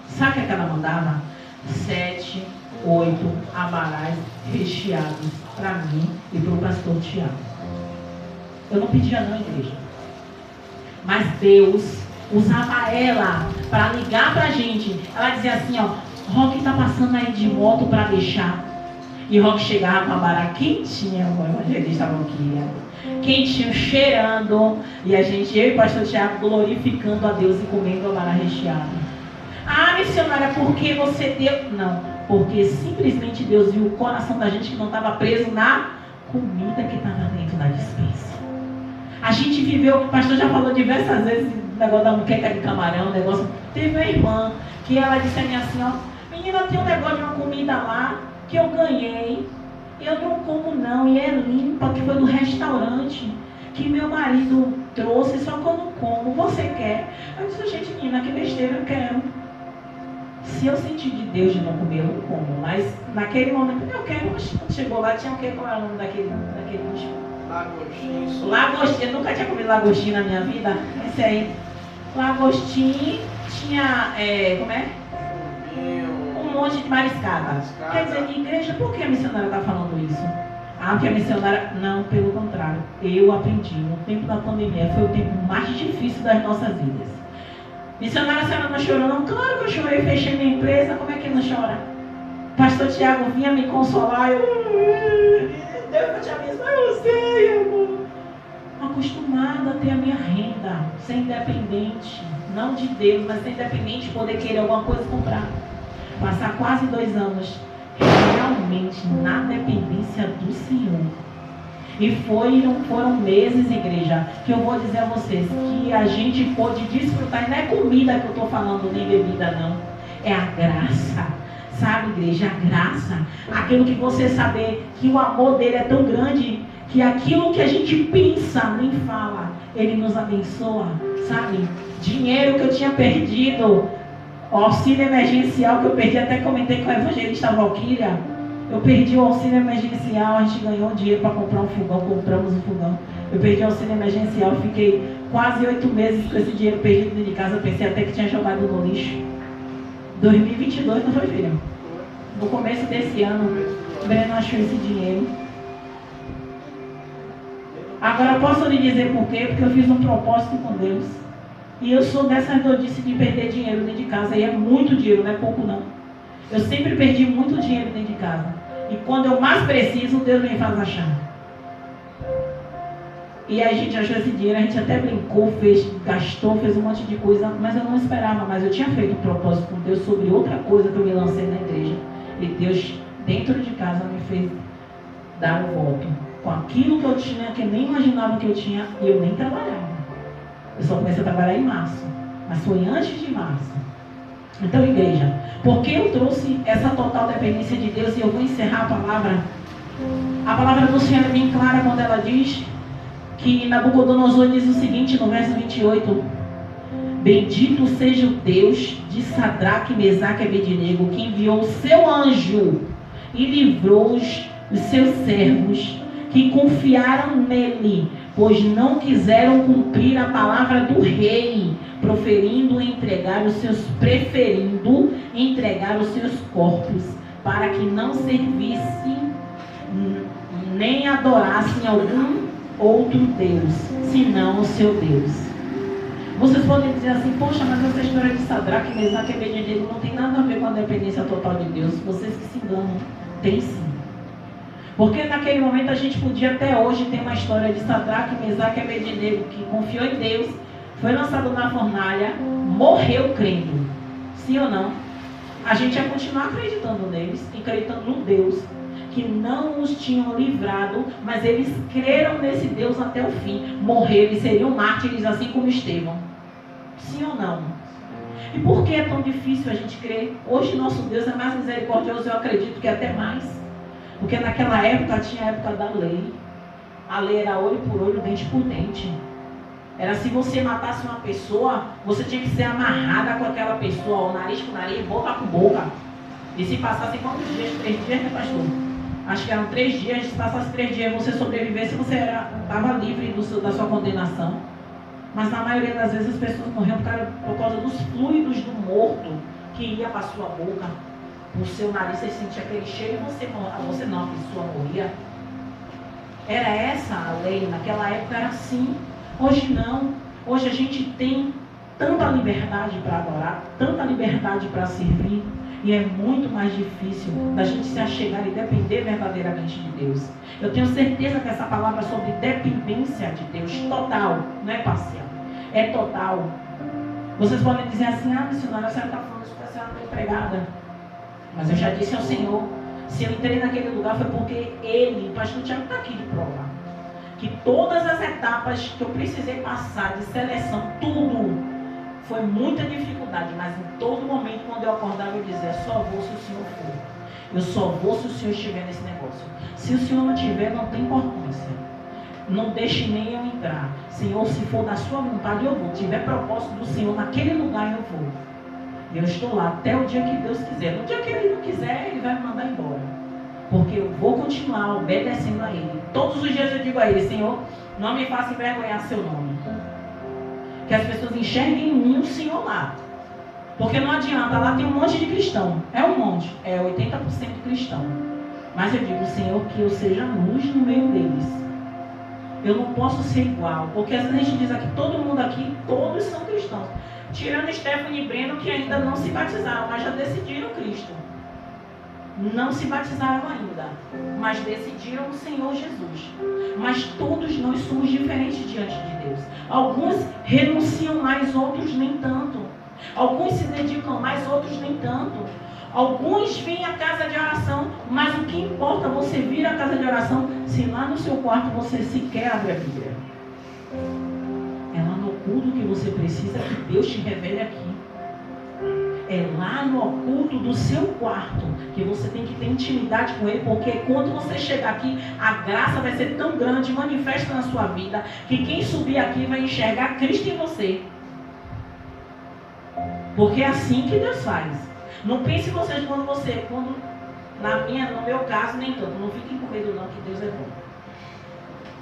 Sabe o que ela mandava? 7, 8 abarás recheados para mim e para o pastor Tiago. Eu não pedia não, igreja. Mas Deus usava ela para ligar para a gente. Ela dizia assim: ó, Roque tá passando aí de moto para deixar. E Roque chegava com a abará quentinha, o evangelista Valquíria, quentinho, cheirando. E a gente, eu e o pastor Tiago, glorificando a Deus e comendo a abará recheada. Ah, missionária, por que você deu? Não, porque simplesmente Deus viu o coração da gente que não estava preso na comida que estava dentro da despensa. A gente viveu, o pastor já falou diversas vezes, o negócio da muqueca de camarão, o negócio. Teve uma irmã que ela disse a mim assim: ó, menina, tem um negócio de uma comida lá, que eu ganhei, eu não como não, e é limpa, que foi do restaurante, que meu marido trouxe, só que eu não como, você quer? Eu disse, gente, menina, que besteira, eu quero. Se eu sentir de Deus de não comer, eu não como, mas naquele momento eu quero. Mas quando chegou lá, tinha o quê? Qual era o nome daquele bicho? Lagostim. Lagostim, eu nunca tinha comido lagostim na minha vida. Esse aí. Lagostim, tinha, como é? Um monte de mariscada. Quer dizer, igreja, por que a missionária está falando isso? Ah, porque a missionária... Não, pelo contrário. Eu aprendi, no tempo da pandemia, foi o tempo mais difícil das nossas vidas. Missionária, a senhora não chorou não? Claro que eu chorei, fechei minha empresa, como é que não chora? Pastor Tiago vinha me consolar, Deus vai te abençoar, eu sei, amor. Acostumada a ter a minha renda, ser independente, não de Deus, mas ser independente, poder querer alguma coisa comprar. Passar quase 2 anos realmente na dependência do Senhor. E foram meses, igreja, que eu vou dizer a vocês que a gente pôde desfrutar. E não é comida que eu estou falando, nem bebida não. É a graça. Sabe, igreja, a graça. Aquilo que você saber que o amor dele é tão grande que aquilo que a gente pensa, nem fala, ele nos abençoa. Sabe? Dinheiro que eu tinha perdido, o auxílio emergencial que eu perdi, até comentei com a evangelista Valquíria. Eu perdi o auxílio emergencial, a gente ganhou dinheiro para comprar um fogão, compramos um fogão. Eu perdi o auxílio emergencial, fiquei quase 8 meses com esse dinheiro perdido dentro de casa. Eu pensei até que tinha jogado no lixo. 2022, não foi, filha? No começo desse ano, o Breno achou esse dinheiro. Agora, posso lhe dizer por quê? Porque eu fiz um propósito com Deus. E eu sou dessas doidices de perder dinheiro dentro de casa. E é muito dinheiro, não é pouco não. Eu sempre perdi muito dinheiro dentro de casa. E quando eu mais preciso, Deus me faz achar. E aí a gente achou esse dinheiro, a gente até brincou, gastou, fez um monte de coisa, mas eu não esperava. Mas eu tinha feito um propósito com Deus sobre outra coisa que eu me lancei na igreja. E Deus, dentro de casa, me fez dar um voto. Com aquilo que eu tinha, que eu nem imaginava que eu tinha, e eu nem trabalhava. Eu só comecei a trabalhar em março. Mas foi antes de março. Então, igreja, porque eu trouxe essa total dependência de Deus, e eu vou encerrar a palavra. A palavra do Senhor é bem clara quando ela diz que Nabucodonosor diz o seguinte no verso 28: bendito seja o Deus de Sadraque, Mesaque e Abednego, que enviou o seu anjo e livrou os seus servos que confiaram nele, pois não quiseram cumprir a palavra do rei, preferindo entregar os seus corpos, para que não servissem nem adorassem algum outro Deus, senão o seu Deus. Vocês podem dizer assim: poxa, mas essa história de Sadraque, Mesaque e Abednego não tem nada a ver com a dependência total de Deus. Vocês que se enganam. Tem sim. Porque naquele momento a gente podia até hoje ter uma história de Sadraque, Mesaque e Abednego, que confiou em Deus, foi lançado na fornalha, morreu crendo. Sim ou não? A gente ia continuar acreditando neles, acreditando no Deus que não os tinham livrado, mas eles creram nesse Deus até o fim. Morreram e seriam mártires, assim como Estevão. Sim ou não? E por que é tão difícil a gente crer? Hoje nosso Deus é mais misericordioso, eu acredito que até mais. Porque naquela época tinha a época da lei. A lei era olho por olho, dente por dente. Era, se você matasse uma pessoa, você tinha que ser amarrada com aquela pessoa, o nariz com nariz, boca com boca. E se passasse quantos dias? 3 dias, né, pastor? Acho que eram 3 dias. Se passasse 3 dias e você sobrevivesse, você estava livre da sua condenação. Mas na maioria das vezes as pessoas morriam por causa dos fluidos do morto que ia para a sua boca. No seu nariz você sentia aquele cheiro e você não, a pessoa morria. Era essa a lei, naquela época era assim. Hoje não. Hoje a gente tem tanta liberdade para adorar, tanta liberdade para servir, e é muito mais difícil da gente se achegar e depender verdadeiramente de Deus. Eu tenho certeza que essa palavra sobre dependência de Deus total, não é parcial, é total. Vocês podem dizer assim: ah, missionária, a senhora está falando isso porque a senhora está empregada. Mas eu já disse ao Senhor, se eu entrei naquele lugar foi porque Ele, o pastor Tiago está aqui de prova, que todas as etapas que eu precisei passar de seleção, tudo, foi muita dificuldade, mas em todo momento quando eu acordava eu dizia: só vou se o Senhor for. Eu só vou se o Senhor estiver nesse negócio. Se o Senhor não tiver, não tem importância. Não deixe nem eu entrar. Senhor, se for da sua vontade, eu vou. Se tiver propósito do Senhor naquele lugar, eu vou. E eu estou lá até o dia que Deus quiser. No dia que Ele não quiser, Ele vai me mandar embora. Porque eu vou continuar obedecendo a Ele. Todos os dias eu digo a Ele, Senhor, não me faça envergonhar seu nome. Que as pessoas enxerguem em mim o Senhor lá. Porque não adianta, lá tem um monte de cristão. É um monte, é 80% cristão. Mas eu digo, Senhor, que eu seja luz no meio deles. Eu não posso ser igual. Porque às vezes a gente diz aqui, todo mundo aqui, todos são cristãos. Tirando Stephanie e Breno, que ainda não se batizaram, mas já decidiram Cristo. Não se batizaram ainda, mas decidiram o Senhor Jesus. Mas todos nós somos diferentes diante de Deus. Alguns renunciam mais, outros nem tanto. Alguns se dedicam mais, outros nem tanto. Alguns vêm à casa de oração, mas o que importa você vir à casa de oração se lá no seu quarto você sequer abre a Bíblia? É lá no oculto que você precisa que Deus te revele aqui. É lá no oculto do seu quarto que você tem que ter intimidade com Ele, porque quando você chegar aqui, a graça vai ser tão grande, manifesta na sua vida, que quem subir aqui vai enxergar Cristo em você. Porque é assim que Deus faz. Não pense vocês quando no meu caso, nem tanto. Não fiquem com medo não, que Deus é bom.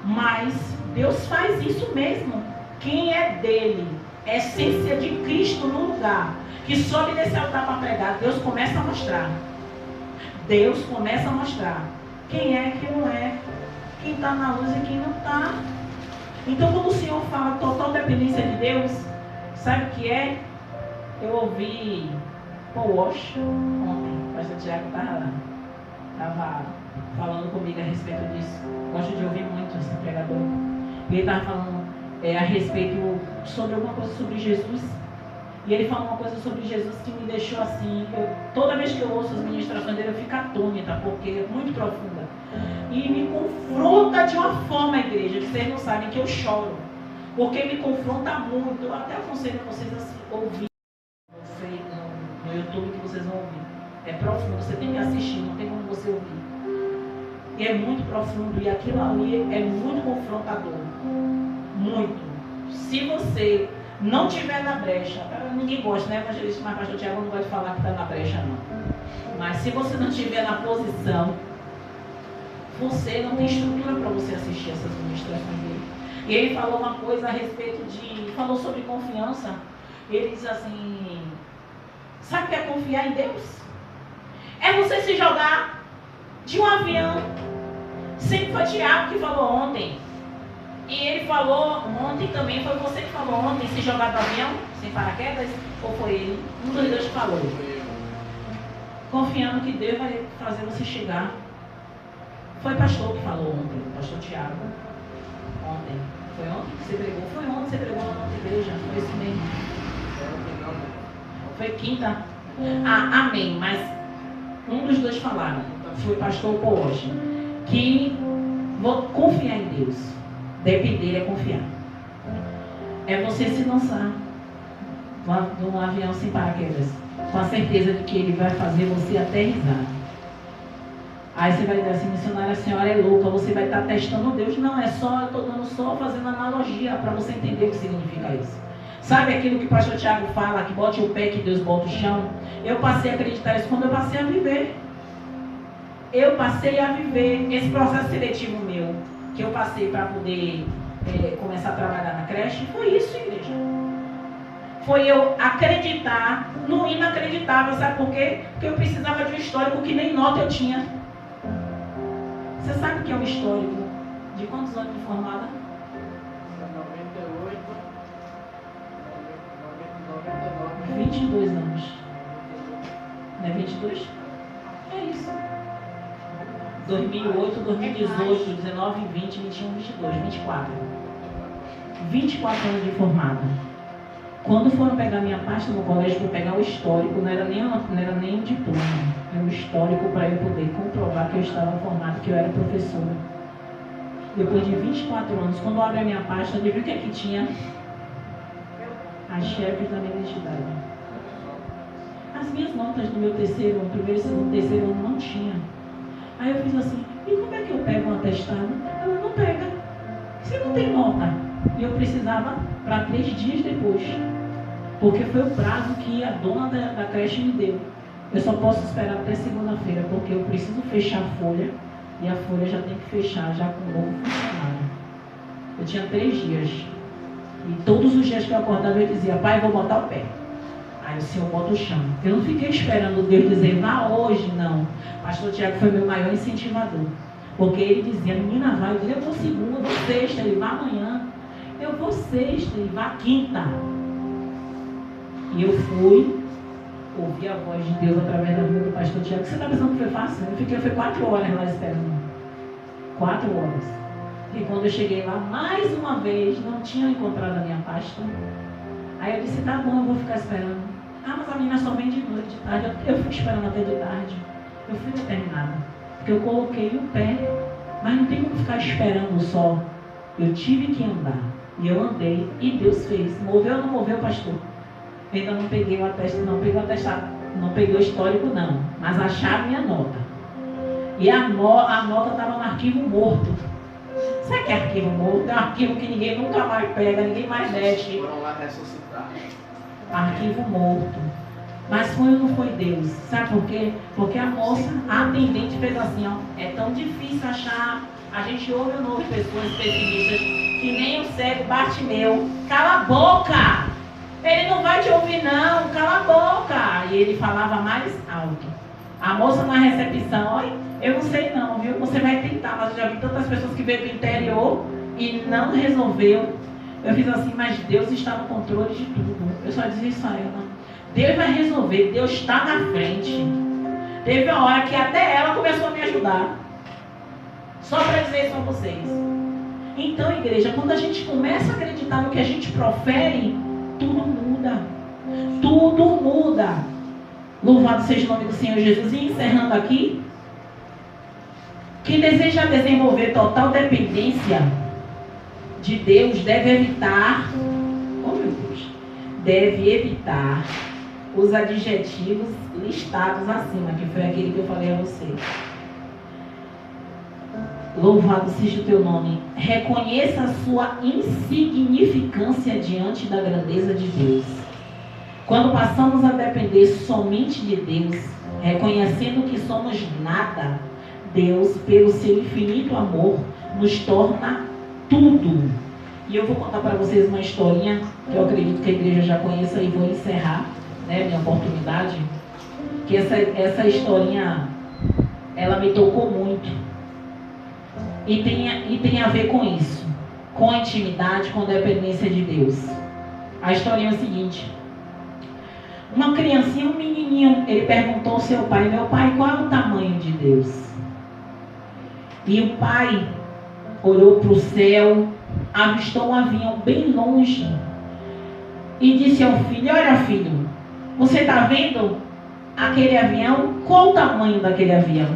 Mas Deus faz isso mesmo. Quem é dele, essência de Cristo no lugar, que sobe nesse altar para pregar, Deus começa a mostrar. Deus começa a mostrar quem é, quem não é, quem está na luz e quem não está. Então, quando o Senhor fala total dependência de Deus, sabe o que é? Eu ouvi Paul Walsh ontem, o pastor Tiago estava falando comigo a respeito disso. Gosto de ouvir muito esse pregador. E ele estava falando a respeito sobre alguma coisa sobre Jesus. E ele falou uma coisa sobre Jesus que me deixou assim. Toda vez que eu ouço as ministrações dele, eu fico atônita, porque é muito profunda. E me confronta de uma forma, igreja, que vocês não sabem, que eu choro. Porque me confronta muito. Eu até aconselho vocês a ouvir no YouTube, que vocês vão ouvir. É profundo, você tem que assistir, não tem como você ouvir. E é muito profundo, e aquilo ali é muito confrontador. Muito. Se você não tiver na brecha, ninguém gosta, né, evangelista, mas pastor Tiago não vai falar que está na brecha, não. Mas se você não tiver na posição, você não tem estrutura para você assistir essas ministrações dele. E ele falou uma coisa a respeito falou sobre confiança. Ele diz assim, sabe o que é confiar em Deus? É você se jogar de um avião. Sempre foi Tiago que falou ontem. E ele falou ontem também, foi você que falou ontem, se jogar do avião, sem paraquedas, ou foi ele? Um dos dois que falou. Confiando que Deus vai fazer você chegar. Foi pastor que falou ontem, pastor Tiago. Ontem. Foi ontem que você pregou? Foi ontem que você pregou na nossa igreja, foi isso mesmo. Foi quinta? Amém, mas um dos dois falaram, foi pastor Paul hoje, que vou confiar em Deus. Depender é confiar. É você se lançar de um avião sem paraquedas, com a certeza de que ele vai fazer você aterrissar. Aí você vai dizer assim, missionária, a senhora é louca, você vai estar testando Deus. Não, é só, eu estou dando só fazendo analogia para você entender o que significa isso. Sabe aquilo que o pastor Tiago fala, que bote o pé, que Deus bota o chão? Eu passei a acreditar isso quando eu passei a viver. Eu passei a viver esse processo seletivo meu, que eu passei para poder começar a trabalhar na creche. Foi isso, igreja. Foi eu acreditar no inacreditável. Sabe por quê? Porque eu precisava de um histórico que nem nota eu tinha. Você sabe o que é um histórico? De quantos anos de formada? 98, 99. 22 anos. Não é 22? É isso. 2008, 2018, 19, 20, 21, 22, 24. 24 anos de formada. Quando foram pegar minha pasta no colégio para pegar o histórico, não era nem um diploma, era um histórico para eu poder comprovar que eu estava formada, que eu era professora. Depois de 24 anos, quando eu abri a minha pasta, eu vi o que é que tinha. As chefes da minha identidade. As minhas notas do meu primeiro, segundo, terceiro ano não tinha. Aí eu fiz assim, e como é que eu pego um atestado? Ela não pega. Você não tem nota. E eu precisava para 3 dias depois. Porque foi o prazo que a dona da creche me deu. Eu só posso esperar até segunda-feira, porque eu preciso fechar a folha. E a folha já tem que fechar já com o novo funcionário. Eu tinha 3 dias. E todos os dias que eu acordava eu dizia, pai, vou botar o pé. Aí o Senhor bota o chão. Eu não fiquei esperando Deus dizer, vá hoje, não. O pastor Tiago foi meu maior incentivador. Porque ele dizia, menina, vai. Eu dizia, eu vou segunda, vou sexta. Ele, vá amanhã. Eu vou sexta, ele, vá quinta. E eu fui, ouvi a voz de Deus através da vida do pastor Tiago. Você está pensando que foi fácil? Eu foi 4 horas lá esperando. 4 horas. E quando eu cheguei lá, mais uma vez, não tinha encontrado a minha pasta. Aí eu disse, tá bom, eu vou ficar esperando. Ah, mas a menina só vem de noite, de tarde. Eu fui esperando até de tarde. Eu fui determinada. Porque eu coloquei o pé. Mas não tem como ficar esperando só. Eu tive que andar. E eu andei. E Deus fez. Moveu ou não moveu, pastor? Eu ainda não peguei o atestado. Não peguei o atestado. Não peguei o histórico, não. Mas acharam minha nota. E a nota estava no arquivo morto. Sabe que é arquivo morto? É um arquivo que ninguém nunca mais pega, ninguém mais mexe. Foram lá ressuscitar. Arquivo morto. Mas foi ou não foi Deus? Sabe por quê? Porque a moça, a atendente, fez assim, ó. É tão difícil achar. A gente ouve ou não ouve pessoas pessimistas que nem o cego Bartimeu. Cala a boca! Ele não vai te ouvir não, cala a boca! E ele falava mais alto. A moça na recepção, olha, eu não sei não, viu? Você vai tentar, mas eu já vi tantas pessoas que veio do interior e não resolveu. Eu fiz assim, mas Deus está no controle de tudo. Eu só dizia isso a ela. Deus vai resolver, Deus está na frente. Teve uma hora que até ela começou a me ajudar. Só para dizer isso a vocês. Então, igreja, quando a gente começa a acreditar no que a gente profere, tudo muda. Tudo muda. Louvado seja o nome do Senhor Jesus. E encerrando aqui, quem deseja desenvolver total dependência de Deus deve evitar, oh meu Deus, deve evitar os adjetivos listados acima, que foi aquele que eu falei a você. Louvado seja o teu nome. Reconheça a sua insignificância diante da grandeza de Deus. Quando passamos a depender somente de Deus, reconhecendo que somos nada, Deus, pelo seu infinito amor, nos torna tudo. E eu vou contar para vocês uma historinha que eu acredito que a igreja já conheça e vou encerrar, né, minha oportunidade. Que essa historinha, ela me tocou muito. E tem a ver com isso, com a intimidade, com a dependência de Deus. A historinha é o seguinte. Uma criancinha, um menininho, ele perguntou ao seu pai, meu pai, qual é o tamanho de Deus? E o pai olhou para o céu, avistou um avião bem longe e disse ao filho, olha filho, você está vendo aquele avião? Qual o tamanho daquele avião?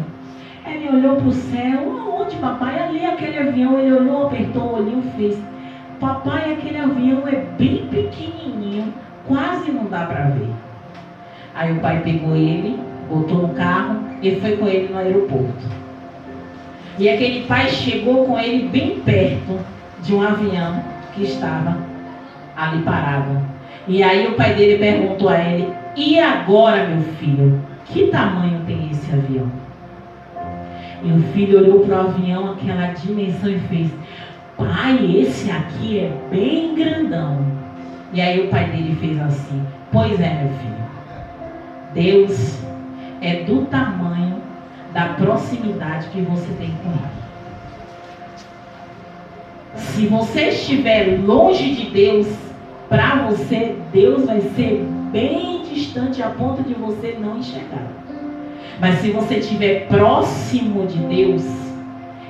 Ele olhou para o céu, aonde papai? Ali aquele avião, ele olhou, apertou o olhinho e fez, papai, aquele avião é bem pequenininho, quase não dá para ver. Aí o pai pegou ele, botou no carro e foi com ele no aeroporto. E aquele pai chegou com ele bem perto de um avião que estava ali parado. E aí o pai dele perguntou a ele, e agora meu filho, que tamanho tem esse avião? E o filho olhou para o avião, aquela dimensão e fez, pai, esse aqui é bem grandão. E aí o pai dele fez assim, pois é meu filho, Deus é do tamanho da proximidade que você tem com Ele. Se você estiver longe de Deus, para você, Deus vai ser bem distante a ponto de você não enxergar. Mas se você estiver próximo de Deus,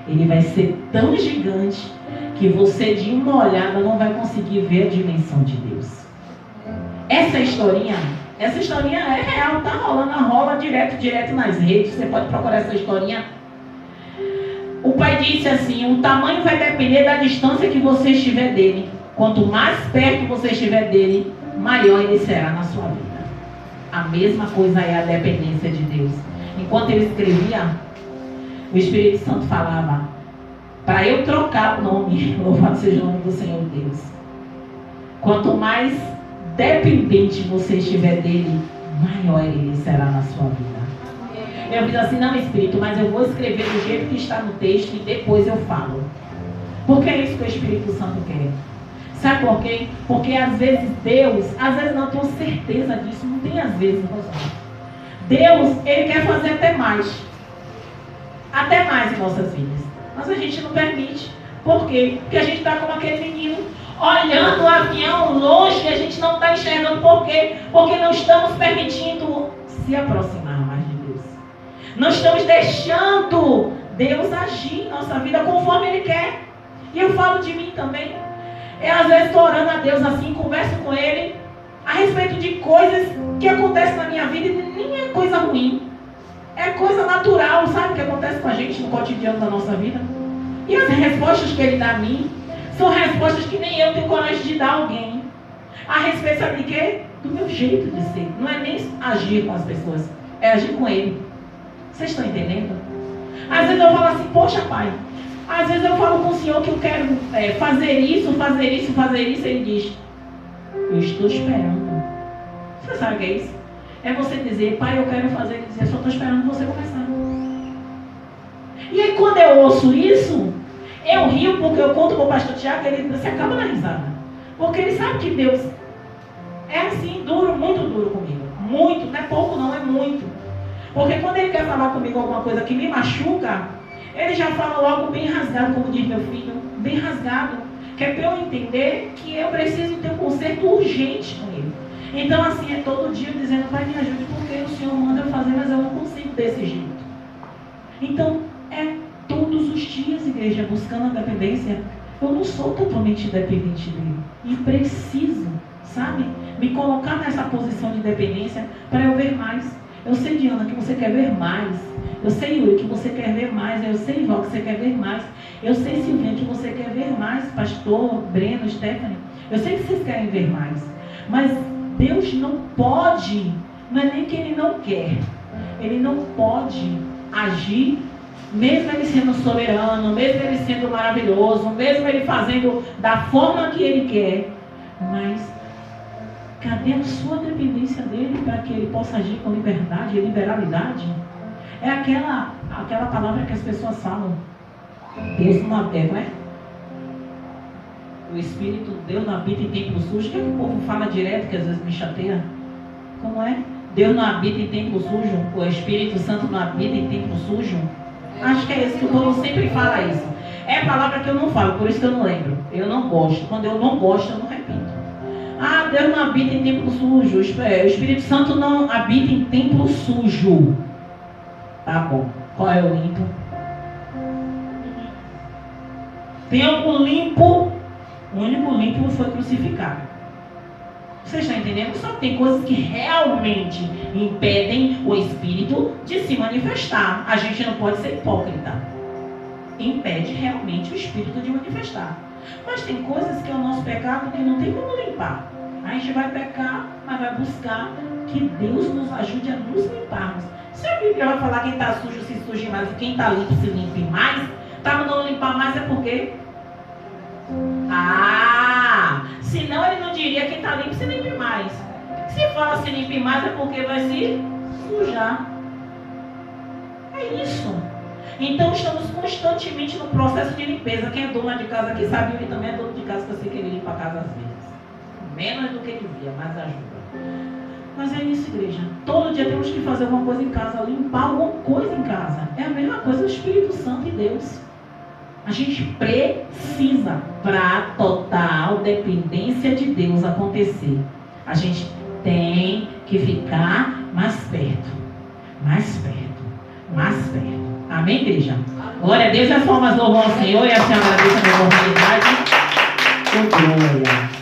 Ele vai ser tão gigante que você de uma olhada não vai conseguir ver a dimensão de Deus. Essa historinha é real, tá rolando, rola direto nas redes. Você pode procurar essa historinha. O pai disse assim, o tamanho vai depender da distância que você estiver dele. Quanto mais perto você estiver dele, maior ele será na sua vida. A mesma coisa é a dependência de Deus. enquanto ele escrevia, o Espírito Santo falava para eu trocar o nome, louvado seja o nome do Senhor Deus. Quanto mais dependente você estiver dele, maior ele será na sua vida. Eu fiz assim, não, Espírito, mas eu vou escrever do jeito que está no texto e depois eu falo. Porque é isso que o Espírito Santo quer. Sabe por quê? Porque às vezes Deus, às vezes não, tenho certeza disso, não tem às vezes, Deus, ele quer fazer até mais em nossas vidas. Mas a gente não permite. Por quê? Porque a gente está como aquele menino, olhando o avião longe e a gente não está enxergando. Por quê? Porque não estamos permitindo se aproximar mais de Deus. Não estamos deixando Deus agir em nossa vida conforme Ele quer. E eu falo de mim também. Eu às vezes estou orando a Deus assim, converso com Ele a respeito de coisas que acontecem na minha vida e nem é coisa ruim. É coisa natural, sabe o que acontece com a gente no cotidiano da nossa vida? E as respostas que Ele dá a mim são respostas que nem eu tenho coragem de dar a alguém. A respeito, sabe de quê? Do meu jeito de ser. Não é nem agir com as pessoas, é agir com Ele. Vocês estão entendendo? Às vezes eu falo assim, poxa pai, às vezes eu falo com o Senhor que eu quero fazer isso. Ele diz, eu estou esperando. Você sabe o que é isso? É você dizer, pai, eu quero fazer. Ele diz, eu só estou esperando você começar. E aí quando eu ouço isso, eu rio porque eu conto com o pastor Tiago, ele se acaba na risada. Porque ele sabe que Deus é assim, duro, muito duro comigo. Muito, não é pouco não, é muito. Porque quando ele quer falar comigo alguma coisa que me machuca, ele já fala logo bem rasgado, como diz meu filho, bem rasgado. Que é para eu entender que eu preciso ter um conserto urgente com ele. Então assim, é todo dia dizendo, pai, me ajude, porque o Senhor manda eu fazer, mas eu não consigo desse jeito. Então, é todos os dias, igreja, buscando a dependência. Eu não sou totalmente dependente dele. E preciso, sabe, me colocar nessa posição de dependência para eu ver mais. Eu sei, Diana, que você quer ver mais. Eu sei, Yuri, que você quer ver mais. Eu sei, Val, que você quer ver mais. Eu sei, Silvinha, que você quer ver mais. Pastor, Breno, Stephanie. Eu sei que vocês querem ver mais. Mas Deus não pode, não é nem que Ele não quer. Ele não pode agir, mesmo Ele sendo soberano, mesmo Ele sendo maravilhoso, mesmo Ele fazendo da forma que Ele quer. Mas cadê a sua dependência dele para que ele possa agir com liberdade e liberalidade? É aquela palavra que as pessoas falam. Deus não habita, não é? O Espírito de Deus não habita em templo sujo. O que o povo fala direto, que às vezes me chateia? Como é? Deus não habita em templo sujo? O Espírito Santo não habita em templo sujo? Acho que é isso que o povo sempre fala isso. É a palavra que eu não falo, por isso que eu não lembro. Eu não gosto. Quando eu não gosto, eu não repito. Ah, Deus não habita em templo sujo. O Espírito Santo não habita em templo sujo. Tá bom. Qual é o limpo? Tem algum limpo? O único limpo foi crucificado. Você está entendendo? Só que tem coisas que realmente impedem o Espírito de se manifestar. A gente não pode ser hipócrita. Impede realmente o Espírito de manifestar. Mas tem coisas que é o nosso pecado que não tem como limpar. A gente vai pecar, mas vai buscar que Deus nos ajude a nos limparmos. Se a Bíblia vai falar que quem está sujo se suje mais e quem está limpo se limpe mais, para não limpar mais é porque... senão ele não diria quem está limpo se limpe mais. Se fala se limpe mais é porque vai se sujar. É isso. Então estamos constantemente no processo de limpeza. Quem é dona de casa aqui sabe, ele também é dono de casa, que eu sei que ele limpa a casa às vezes. Menos do que devia, mas ajuda. Mas é isso, igreja. Todo dia temos que fazer alguma coisa em casa, limpar alguma coisa em casa. É a mesma coisa o Espírito Santo e Deus. A gente precisa, para a total dependência de Deus acontecer, a gente tem que ficar mais perto. Mais perto. Mais perto. Amém, igreja? Glória a Deus, as formas louvam ao Senhor e assim agradeço a minha oportunidade. Glória.